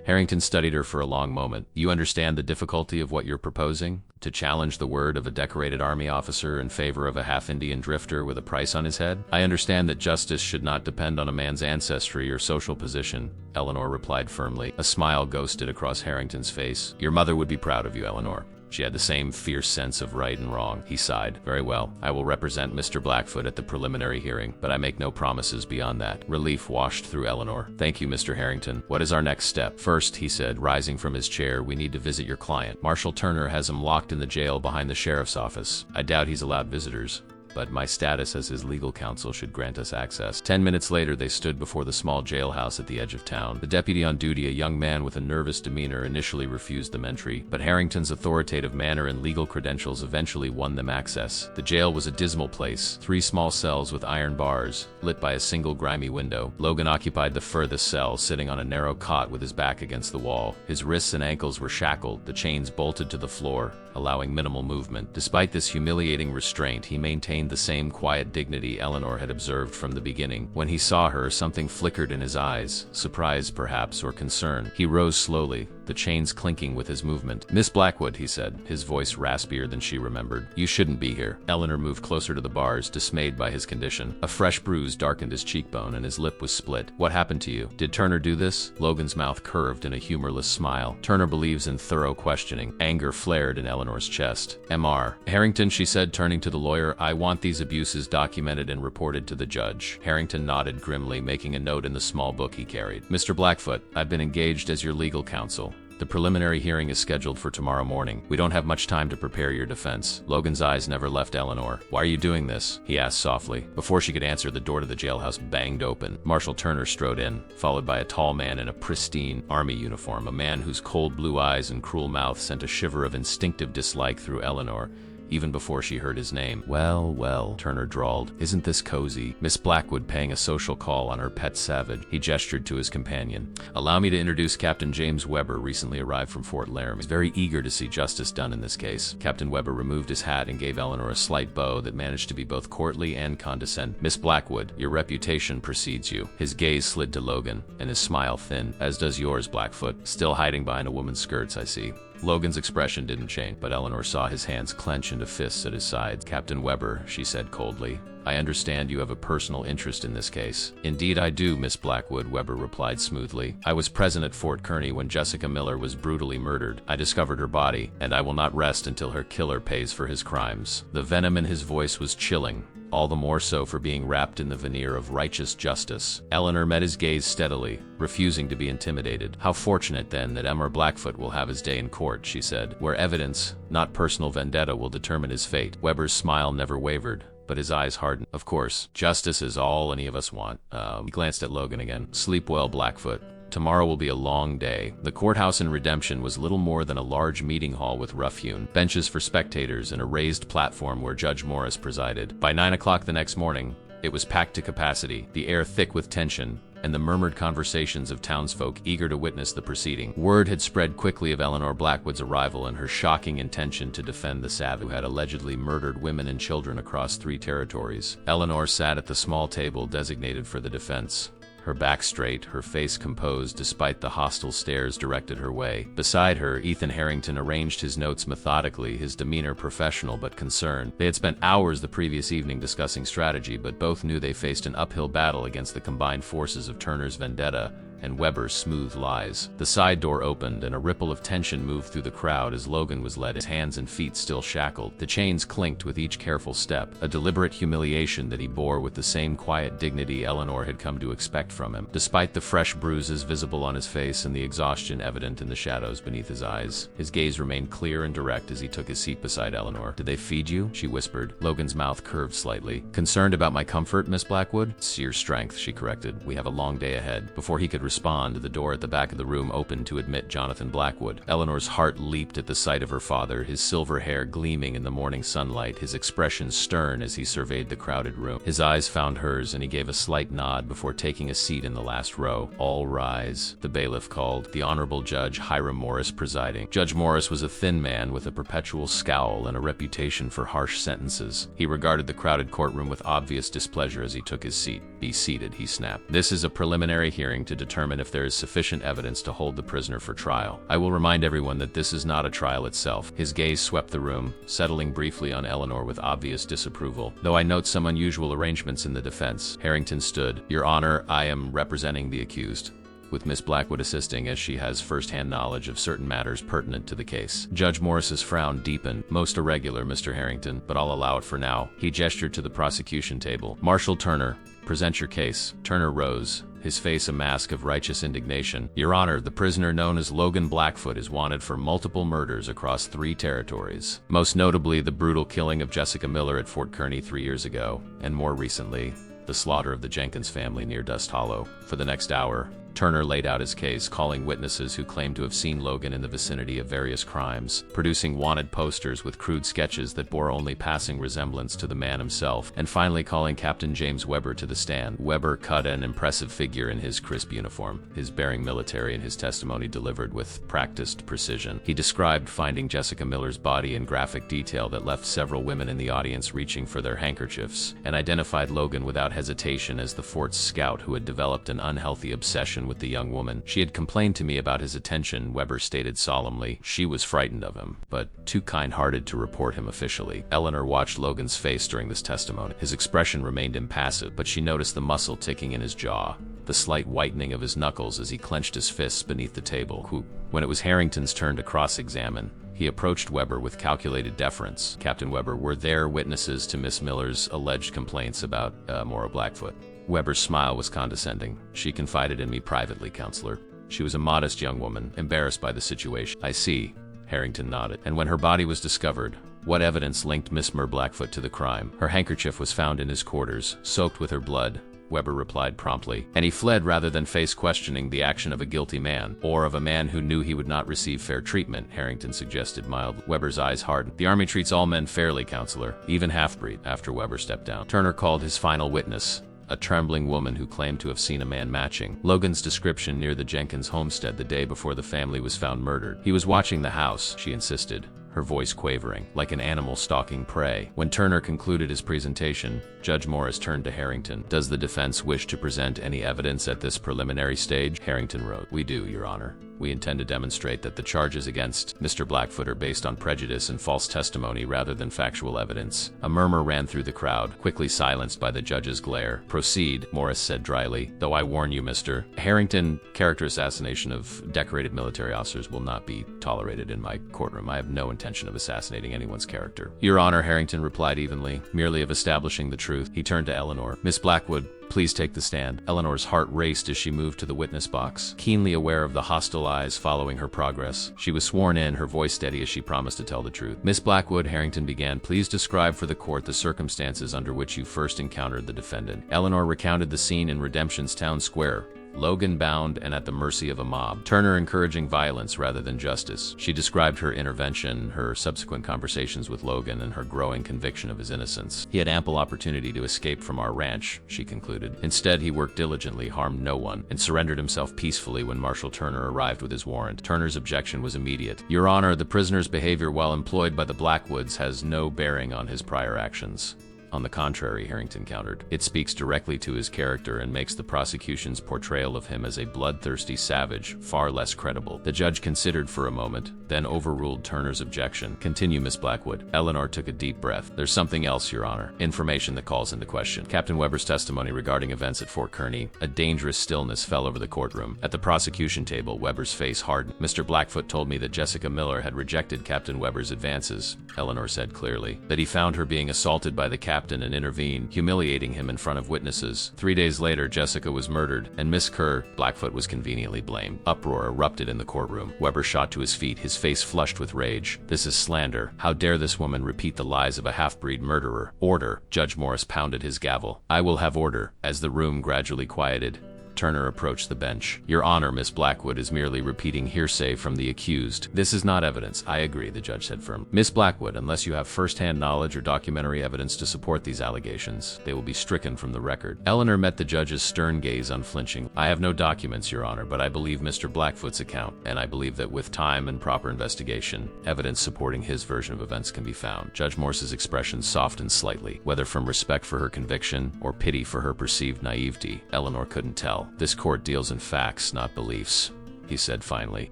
Harrington studied her for a long moment. "You understand the difficulty of what you're proposing? To challenge the word of a decorated army officer in favor of a half-Indian drifter with a price on his head?" "I understand that justice should not depend on a man's ancestry or social position," Eleanor replied firmly. A smile ghosted across Harrington's face. "Your mother would be proud of you, Eleanor. She had the same fierce sense of right and wrong." He sighed. "Very well. I will represent Mr. Blackfoot at the preliminary hearing, but I make no promises beyond that." Relief washed through Eleanor. "Thank you, Mr. Harrington. What is our next step?" "First," he said, rising from his chair, "we need to visit your client. Marshal Turner has him locked in the jail behind the sheriff's office. I doubt he's allowed visitors, but my status as his legal counsel should grant us access." 10 minutes later, they stood before the small jailhouse at the edge of town. The deputy on duty, a young man with a nervous demeanor, initially refused them entry, but Harrington's authoritative manner and legal credentials eventually won them access. The jail was a dismal place, 3 small cells with iron bars, lit by a single grimy window. Logan occupied the furthest cell, sitting on a narrow cot with his back against the wall. His wrists and ankles were shackled, the chains bolted to the floor, allowing minimal movement. Despite this humiliating restraint, he maintained the same quiet dignity Eleanor had observed from the beginning. When he saw her, something flickered in his eyes, surprise perhaps, or concern. He rose slowly, the chains clinking with his movement. "Miss Blackwood," he said, his voice raspier than she remembered, "you shouldn't be here." Eleanor moved closer to the bars, dismayed by his condition. A fresh bruise darkened his cheekbone, and his lip was split. "What happened to you? Did Turner do this?" Logan's mouth curved in a humorless smile. "Turner believes in thorough questioning." Anger flared in Eleanor's chest. "M.R. Harrington," she said, turning to the lawyer, "I want these abuses documented and reported to the judge." Harrington nodded grimly, making a note in the small book he carried. "Mr. Blackfoot, I've been engaged as your legal counsel. The preliminary hearing is scheduled for tomorrow morning. We don't have much time to prepare your defense." Logan's eyes never left Eleanor. "Why are you doing this?" he asked softly. Before she could answer, the door to the jailhouse banged open. Marshal Turner strode in, followed by a tall man in a pristine army uniform, a man whose cold blue eyes and cruel mouth sent a shiver of instinctive dislike through Eleanor, even before she heard his name. "Well, well," Turner drawled. "Isn't this cozy? Miss Blackwood paying a social call on her pet savage." He gestured to his companion. "Allow me to introduce Captain James Weber, recently arrived from Fort Laramie. He's very eager to see justice done in this case." Captain Weber removed his hat and gave Eleanor a slight bow that managed to be both courtly and condescending. "Miss Blackwood, your reputation precedes you." His gaze slid to Logan, and his smile thinned. "As does yours, Blackfoot. Still hiding behind a woman's skirts, I see." Logan's expression didn't change, but Eleanor saw his hands clench into fists at his sides. "Captain Weber," she said coldly, "I understand you have a personal interest in this case." "Indeed I do, Miss Blackwood," Weber replied smoothly. "I was present at Fort Kearney when Jessica Miller was brutally murdered. I discovered her body, and I will not rest until her killer pays for his crimes." The venom in his voice was chilling, all the more so for being wrapped in the veneer of righteous justice. Eleanor met his gaze steadily, refusing to be intimidated. How fortunate, then, that Eleanor Blackwood will have his day in court, she said, where evidence, not personal vendetta, will determine his fate. Weber's smile never wavered, but his eyes hardened. Of course, justice is all any of us want. He glanced at Logan again. Sleep well, Blackfoot. Tomorrow will be a long day. The courthouse in Redemption was little more than a large meeting hall with rough-hewn benches for spectators and a raised platform where Judge Morris presided. By 9 o'clock the next morning, it was packed to capacity, the air thick with tension, and the murmured conversations of townsfolk eager to witness the proceeding. Word had spread quickly of Eleanor Blackwood's arrival and her shocking intention to defend the savage who had allegedly murdered women and children across 3 territories. Eleanor sat at the small table designated for the defense, her back straight, her face composed despite the hostile stares directed her way. Beside her, Ethan Harrington arranged his notes methodically, his demeanor professional but concerned. They had spent hours the previous evening discussing strategy, but both knew they faced an uphill battle against the combined forces of Turner's vendetta and Weber's smooth lies. The side door opened, and a ripple of tension moved through the crowd as Logan was led, his hands and feet still shackled. The chains clinked with each careful step, a deliberate humiliation that he bore with the same quiet dignity Eleanor had come to expect from him. Despite the fresh bruises visible on his face and the exhaustion evident in the shadows beneath his eyes, his gaze remained clear and direct as he took his seat beside Eleanor. "Did they feed you?" she whispered. Logan's mouth curved slightly. "Concerned about my comfort, Miss Blackwood?" "It's your strength," she corrected. "We have a long day ahead." Before he could respond, the door at the back of the room opened to admit Jonathan Blackwood. Eleanor's heart leaped at the sight of her father, his silver hair gleaming in the morning sunlight, his expression stern as he surveyed the crowded room. His eyes found hers, and he gave a slight nod before taking a seat in the last row. "All rise," the bailiff called, the Honorable Judge Hiram Morris presiding. Judge Morris was a thin man with a perpetual scowl and a reputation for harsh sentences. He regarded the crowded courtroom with obvious displeasure as he took his seat. "Be seated," he snapped. "This is a preliminary hearing to determine if there is sufficient evidence to hold the prisoner for trial. I will remind everyone that this is not a trial itself." His gaze swept the room, settling briefly on Eleanor with obvious disapproval. "Though I note some unusual arrangements in the defense." Harrington stood. "Your Honor, I am representing the accused, with Miss Blackwood assisting as she has first-hand knowledge of certain matters pertinent to the case." Judge Morris's frown deepened. "Most irregular, Mr. Harrington, but I'll allow it for now." He gestured to the prosecution table. "Marshal Turner, present your case." Turner rose, his face a mask of righteous indignation. "Your Honor, the prisoner known as Logan Blackfoot is wanted for multiple murders across 3 territories, most notably the brutal killing of Jessica Miller at Fort Kearney 3 years ago, and more recently, the slaughter of the Jenkins family near Dust Hollow. For the next hour, Turner laid out his case, calling witnesses who claimed to have seen Logan in the vicinity of various crimes, producing wanted posters with crude sketches that bore only passing resemblance to the man himself, and finally calling Captain James Weber to the stand. Weber cut an impressive figure in his crisp uniform, his bearing military and his testimony delivered with practiced precision. He described finding Jessica Miller's body in graphic detail that left several women in the audience reaching for their handkerchiefs, and identified Logan without hesitation as the fort's scout who had developed an unhealthy obsession with the young woman. "She had complained to me about his attention," Weber stated solemnly. "She was frightened of him, but too kind-hearted to report him officially." Eleanor watched Logan's face during this testimony. His expression remained impassive, but she noticed the muscle ticking in his jaw, the slight whitening of his knuckles as he clenched his fists beneath the table. When it was Harrington's turn to cross-examine, he approached Weber with calculated deference. "Captain Weber, were there witnesses to Miss Miller's alleged complaints about Eleanor Blackfoot?" Weber's smile was condescending. "She confided in me privately, Counselor. She was a modest young woman, embarrassed by the situation." "I see," Harrington nodded. "And when her body was discovered, what evidence linked Miss Miller Blackfoot to the crime?" "Her handkerchief was found in his quarters, soaked with her blood," Weber replied promptly. "And he fled rather than face questioning the action of a guilty man, or of a man who knew he would not receive fair treatment," Harrington suggested mildly. Weber's eyes hardened. "The Army treats all men fairly, Counselor, even half-breed." After Weber stepped down, Turner called his final witness, a trembling woman who claimed to have seen a man matching Logan's description near the Jenkins homestead the day before the family was found murdered. "He was watching the house," she insisted, her voice quavering, "like an animal stalking prey." When Turner concluded his presentation, Judge Morris turned to Harrington. "Does the defense wish to present any evidence at this preliminary stage?" Harrington wrote, "We do, Your Honor." We intend to demonstrate that the charges against Mr. Blackwood are based on prejudice and false testimony rather than factual evidence. A murmur ran through the crowd, quickly silenced by the judge's glare. Proceed, Morris said dryly, though I warn you, Mr. Harrington, character assassination of decorated military officers will not be tolerated in my courtroom. I have no intention of assassinating anyone's character. Your Honor, Harrington replied evenly, merely of establishing the truth. He turned to Eleanor. Miss Blackwood, please take the stand. Eleanor's heart raced as she moved to the witness box, keenly aware of the hostile eyes following her progress. She was sworn in, her voice steady as she promised to tell the truth. Miss Blackwood, Harrington began, please describe for the court the circumstances under which you first encountered the defendant. Eleanor recounted the scene in Redemption's town square. Logan bound and at the mercy of a mob. Turner encouraging violence rather than justice. She described her intervention, her subsequent conversations with Logan, and her growing conviction of his innocence. He had ample opportunity to escape from our ranch, she concluded. Instead, he worked diligently, harmed no one, and surrendered himself peacefully when Marshal Turner arrived with his warrant. Turner's objection was immediate. Your Honor, the prisoner's behavior while employed by the Blackwoods has no bearing on his prior actions. On the contrary, Harrington countered, it speaks directly to his character and makes the prosecution's portrayal of him as a bloodthirsty savage far less credible. The judge considered for a moment, then overruled Turner's objection. Continue, Miss Blackwood. Eleanor took a deep breath. There's something else, Your Honor. Information that calls into question. Captain Weber's testimony regarding events at Fort Kearny. A dangerous stillness fell over the courtroom. At the prosecution table, Weber's face hardened. Mr. Blackfoot told me that Jessica Miller had rejected Captain Weber's advances, Eleanor said clearly. That he found her being assaulted by the captain and intervened, humiliating him in front of witnesses. 3 days later, Jessica was murdered, and Miss Kerr, Blackfoot was conveniently blamed. Uproar erupted in the courtroom. Weber shot to his feet, his face flushed with rage. This is slander. How dare this woman repeat the lies of a half-breed murderer? Order. Judge Morris pounded his gavel. I will have order. As the room gradually quieted, Turner approached the bench. Your Honor, Miss Blackwood is merely repeating hearsay from the accused. This is not evidence. I agree, the judge said firmly. Miss Blackwood, unless you have first-hand knowledge or documentary evidence to support these allegations, they will be stricken from the record. Eleanor met the judge's stern gaze unflinching. I have no documents, Your Honor, but I believe Mr. Blackfoot's account, and I believe that with time and proper investigation, evidence supporting his version of events can be found. Judge Morse's expression softened slightly, whether from respect for her conviction or pity for her perceived naivety. Eleanor couldn't tell. This court deals in facts, not beliefs, he said finally.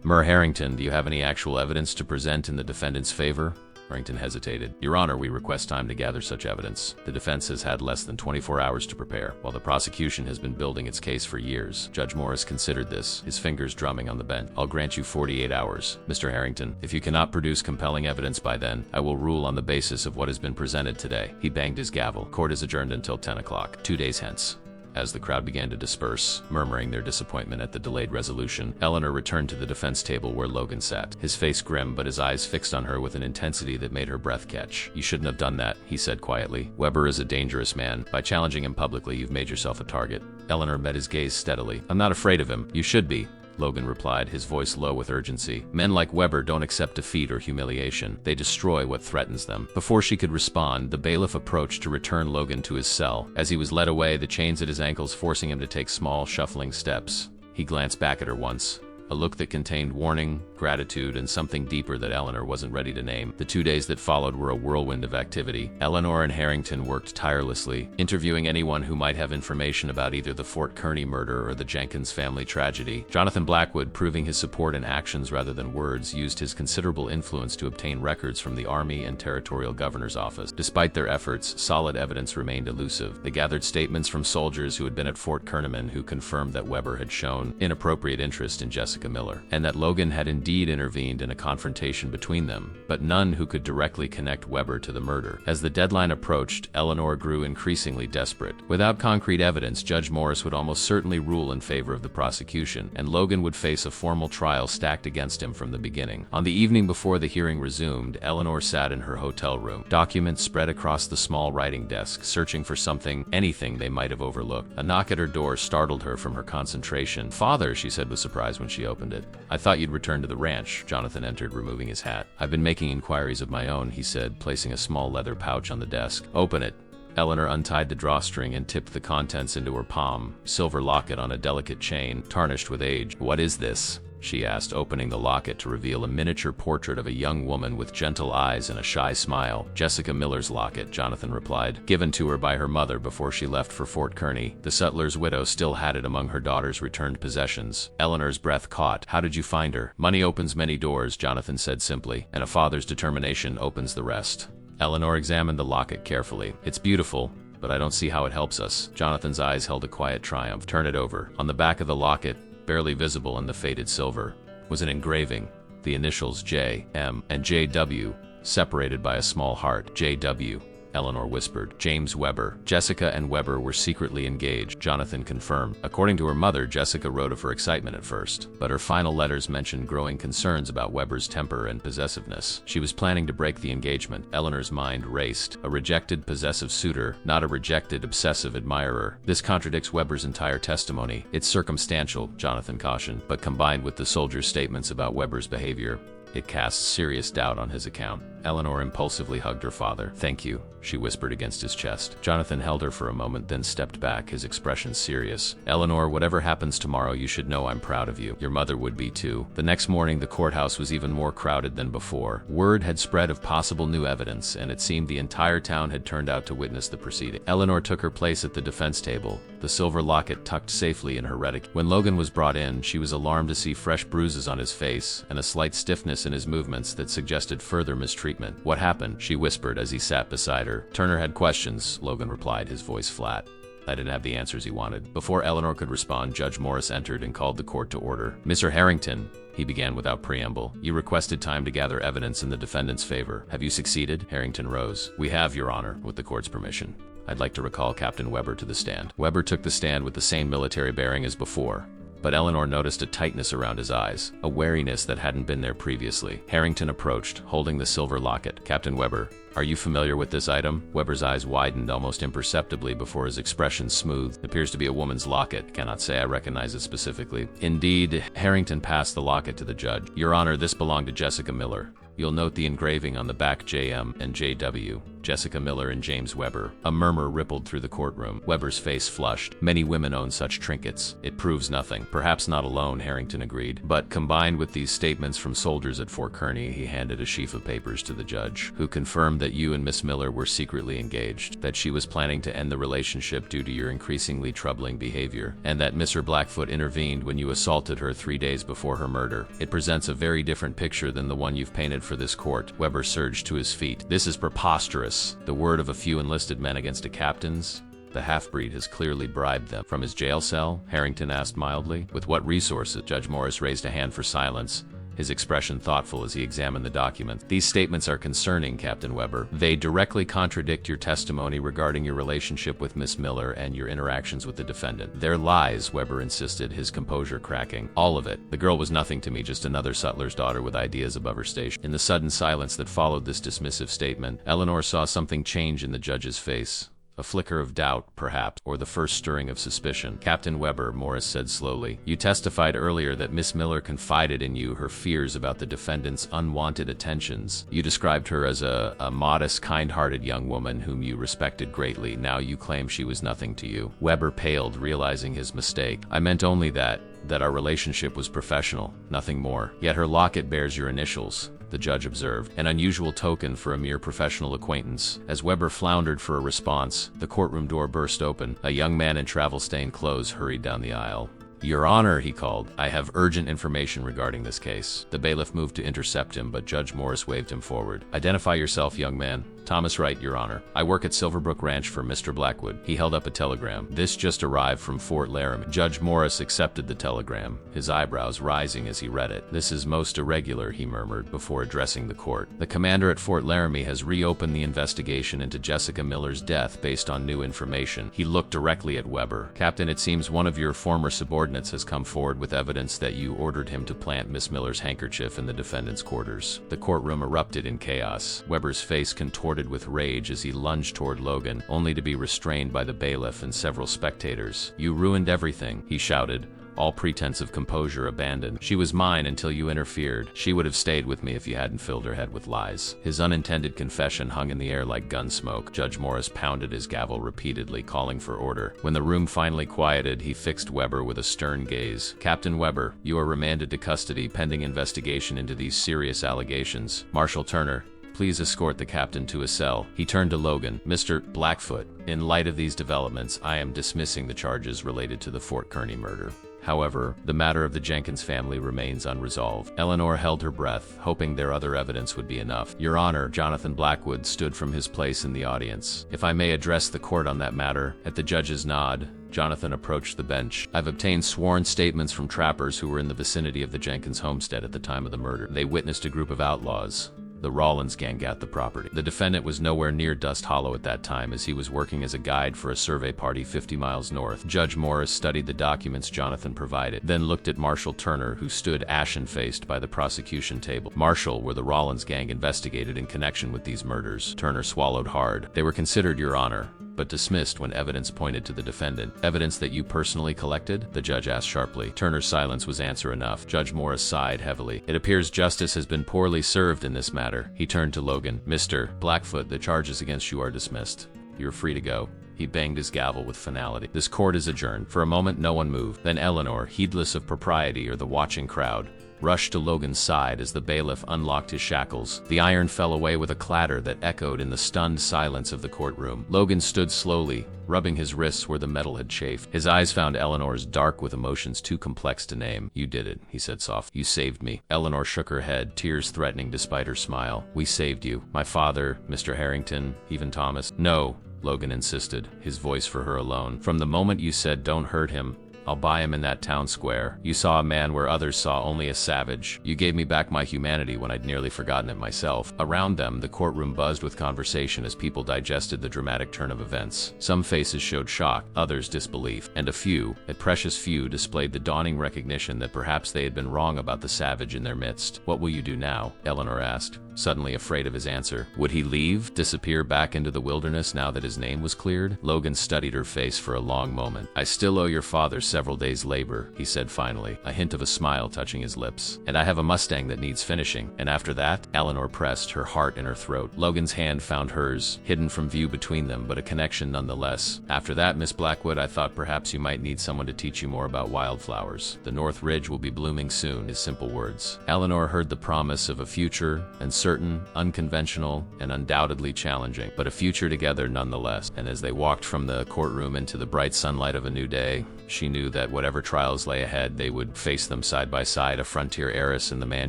Harrington, do you have any actual evidence to present in the defendant's favor? Harrington hesitated. Your Honor, we request time to gather such evidence. The defense has had less than 24 hours to prepare, while the prosecution has been building its case for years. Judge Morris considered this, his fingers drumming on the bench. I'll grant you 48 hours. Mr. Harrington, if you cannot produce compelling evidence by then, I will rule on the basis of what has been presented today. He banged his gavel. Court is adjourned until 10 o'clock, 2 days hence. As the crowd began to disperse, murmuring their disappointment at the delayed resolution, Eleanor returned to the defense table where Logan sat, his face grim but his eyes fixed on her with an intensity that made her breath catch. You shouldn't have done that, he said quietly. Weber is a dangerous man. By challenging him publicly, you've made yourself a target. Eleanor met his gaze steadily. I'm not afraid of him. You should be, Logan replied, his voice low with urgency. Men like Weber don't accept defeat or humiliation. They destroy what threatens them. Before she could respond, the bailiff approached to return Logan to his cell. As he was led away, the chains at his ankles forcing him to take small, shuffling steps. He glanced back at her once, a look that contained warning, gratitude, and something deeper that Eleanor wasn't ready to name. The 2 days that followed were a whirlwind of activity. Eleanor and Harrington worked tirelessly, interviewing anyone who might have information about either the Fort Kearny murder or the Jenkins family tragedy. Jonathan Blackwood, proving his support in actions rather than words, used his considerable influence to obtain records from the Army and Territorial Governor's Office. Despite their efforts, solid evidence remained elusive. They gathered statements from soldiers who had been at Fort Kearny who confirmed that Weber had shown inappropriate interest in Jessica Miller, and that Logan had indeed intervened in a confrontation between them, but none who could directly connect Weber to the murder. As the deadline approached, Eleanor grew increasingly desperate. Without concrete evidence, Judge Morris would almost certainly rule in favor of the prosecution, and Logan would face a formal trial stacked against him from the beginning. On the evening before the hearing resumed, Eleanor sat in her hotel room, documents spread across the small writing desk, searching for something, anything they might have overlooked. A knock at her door startled her from her concentration. Father, she said with surprise when she opened it. I thought you'd return to the ranch. Jonathan entered, removing his hat. I've been making inquiries of my own, he said, placing a small leather pouch on the desk. Open it. Eleanor untied the drawstring and tipped the contents into her palm, silver locket on a delicate chain, tarnished with age. What is this? she asked, opening the locket to reveal a miniature portrait of a young woman with gentle eyes and a shy smile. Jessica Miller's locket, Jonathan replied, given to her by her mother before she left for Fort Kearney. The sutler's widow still had it among her daughter's returned possessions. Eleanor's breath caught. How did you find her? Money opens many doors, Jonathan said simply, and a father's determination opens the rest. Eleanor examined the locket carefully. It's beautiful, but I don't see how it helps us. Jonathan's eyes held a quiet triumph. Turn it over. On the back of the locket, barely visible in the faded silver, was an engraving, the initials J, M, and JW, separated by a small heart. JW, Eleanor whispered. James Weber. Jessica and Weber were secretly engaged, Jonathan confirmed. According to her mother, Jessica wrote of her excitement at first, but her final letters mentioned growing concerns about Weber's temper and possessiveness. She was planning to break the engagement. Eleanor's mind raced. A rejected possessive suitor, not a rejected obsessive admirer. This contradicts Weber's entire testimony. It's circumstantial, Jonathan cautioned, but combined with the soldier's statements about Weber's behavior, it casts serious doubt on his account. Eleanor impulsively hugged her father. Thank you, she whispered against his chest. Jonathan held her for a moment, then stepped back, his expression serious. Eleanor, whatever happens tomorrow, you should know I'm proud of you. Your mother would be too. The next morning, the courthouse was even more crowded than before. Word had spread of possible new evidence, and it seemed the entire town had turned out to witness the proceeding. Eleanor took her place at the defense table, the silver locket tucked safely in her reticule. When Logan was brought in, she was alarmed to see fresh bruises on his face and a slight stiffness in his movements that suggested further mistreatment. What happened? She whispered as he sat beside her. Turner had questions, Logan replied, his voice flat. I didn't have the answers he wanted. Before Eleanor could respond, Judge Morris entered and called the court to order. Mr. Harrington, he began without preamble, you requested time to gather evidence in the defendant's favor. Have you succeeded? Harrington rose. We have, Your Honor, with the court's permission. I'd like to recall Captain Weber to the stand. Weber took the stand with the same military bearing as before, but Eleanor noticed a tightness around his eyes, a wariness that hadn't been there previously. Harrington approached, holding the silver locket. Captain Weber, are you familiar with this item? Weber's eyes widened almost imperceptibly before his expression smoothed. It appears to be a woman's locket. Cannot say I recognize it specifically. Indeed, Harrington passed the locket to the judge. Your Honor, this belonged to Jessica Miller. You'll note the engraving on the back JM and JW, Jessica Miller and James Weber. A murmur rippled through the courtroom. Weber's face flushed. Many women own such trinkets. It proves nothing. Perhaps not alone, Harrington agreed. But combined with these statements from soldiers at Fort Kearney, he handed a sheaf of papers to the judge, who confirmed that you and Miss Miller were secretly engaged, that she was planning to end the relationship due to your increasingly troubling behavior, and that Mr. Blackfoot intervened when you assaulted her 3 days before her murder. It presents a very different picture than the one you've painted for this court. Weber surged to his feet. This is preposterous. The word of a few enlisted men against a captain's? The half-breed has clearly bribed them. From his jail cell? Harrington asked mildly. With what resources? Judge Morris raised a hand for silence, his expression thoughtful as he examined the document. These statements are concerning, Captain Weber. They directly contradict your testimony regarding your relationship with Miss Miller and your interactions with the defendant. They're lies, Weber insisted, his composure cracking. All of it. The girl was nothing to me, just another sutler's daughter with ideas above her station. In the sudden silence that followed this dismissive statement, Eleanor saw something change in the judge's face. A flicker of doubt, perhaps, or the first stirring of suspicion. Captain Weber, Morris said slowly, you testified earlier that Miss Miller confided in you her fears about the defendant's unwanted attentions. You described her as a modest, kind-hearted young woman whom you respected greatly. Now you claim she was nothing to you. Weber paled, realizing his mistake. I meant only that our relationship was professional, nothing more. Yet her locket bears your initials, the judge observed, an unusual token for a mere professional acquaintance. As Weber floundered for a response, the courtroom door burst open. A young man in travel-stained clothes hurried down the aisle. Your Honor, he called, I have urgent information regarding this case. The bailiff moved to intercept him, but Judge Morris waved him forward. Identify yourself, young man. Thomas Wright, Your Honor. I work at Silverbrook Ranch for Mr. Blackwood. He held up a telegram. This just arrived from Fort Laramie. Judge Morris accepted the telegram, his eyebrows rising as he read it. This is most irregular, he murmured before addressing the court. The commander at Fort Laramie has reopened the investigation into Jessica Miller's death based on new information. He looked directly at Weber. Captain, it seems one of your former subordinates has come forward with evidence that you ordered him to plant Miss Miller's handkerchief in the defendant's quarters. The courtroom erupted in chaos. Weber's face contorted with rage as he lunged toward Logan, only to be restrained by the bailiff and several spectators. You ruined everything, he shouted, all pretense of composure abandoned. She was mine until you interfered. She would have stayed with me if you hadn't filled her head with lies. His unintended confession hung in the air like gun smoke. Judge Morris pounded his gavel repeatedly, calling for order. When the room finally quieted, he fixed Weber with a stern gaze. Captain Weber, you are remanded to custody pending investigation into these serious allegations. Marshal Turner, please escort the captain to his cell. He turned to Logan. Mr. Blackfoot, in light of these developments, I am dismissing the charges related to the Fort Kearny murder. However, the matter of the Jenkins family remains unresolved. Eleanor held her breath, hoping their other evidence would be enough. Your Honor, Jonathan Blackwood stood from his place in the audience. If I may address the court on that matter. At the judge's nod, Jonathan approached the bench. I've obtained sworn statements from trappers who were in the vicinity of the Jenkins homestead at the time of the murder. They witnessed a group of outlaws, the Rawlins gang, at the property. The defendant was nowhere near Dust Hollow at that time, as he was working as a guide for a survey party 50 miles north. Judge Morris studied the documents Jonathan provided, then looked at Marshal Turner, who stood ashen-faced by the prosecution table. Marshal, were the Rawlins gang investigated in connection with these murders? Turner swallowed hard. They were considered, Your Honor, but dismissed when evidence pointed to the defendant. Evidence that you personally collected? The judge asked sharply. Turner's silence was answer enough. Judge Morris sighed heavily. It appears justice has been poorly served in this matter. He turned to Logan. Mr. Blackfoot, the charges against you are dismissed. You're free to go. He banged his gavel with finality. This court is adjourned. For a moment, no one moved. Then Eleanor, heedless of propriety or the watching crowd, rushed to Logan's side as the bailiff unlocked his shackles. The iron fell away with a clatter that echoed in the stunned silence of the courtroom. Logan stood slowly, rubbing his wrists where the metal had chafed. His eyes found Eleanor's dark with emotions too complex to name. You did it, he said softly. You saved me. Eleanor shook her head, tears threatening despite her smile. We saved you. My father, Mr. Harrington, even Thomas. No, Logan insisted, his voice for her alone. From the moment you said don't hurt him, I'll buy him in that town square. You saw a man where others saw only a savage. You gave me back my humanity when I'd nearly forgotten it myself. Around them, the courtroom buzzed with conversation as people digested the dramatic turn of events. Some faces showed shock, others disbelief, and a precious few, displayed the dawning recognition that perhaps they had been wrong about the savage in their midst. What will you do now? Eleanor asked, suddenly afraid of his answer. Would he leave, disappear back into the wilderness now that his name was cleared? Logan studied her face for a long moment. I still owe your father several days' labor, he said finally, a hint of a smile touching his lips. And I have a Mustang that needs finishing. And after that? Eleanor pressed, her heart in her throat. Logan's hand found hers, hidden from view between them, but a connection nonetheless. After that, Miss Blackwood, I thought perhaps you might need someone to teach you more about wildflowers. The North Ridge will be blooming soon, his simple words. Eleanor heard the promise of a future, uncertain, unconventional, and undoubtedly challenging, but a future together nonetheless. And as they walked from the courtroom into the bright sunlight of a new day, she knew that whatever trials lay ahead, they would face them side by side, a frontier heiress and the man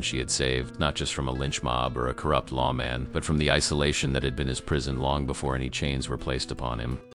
she had saved, not just from a lynch mob or a corrupt lawman, but from the isolation that had been his prison long before any chains were placed upon him.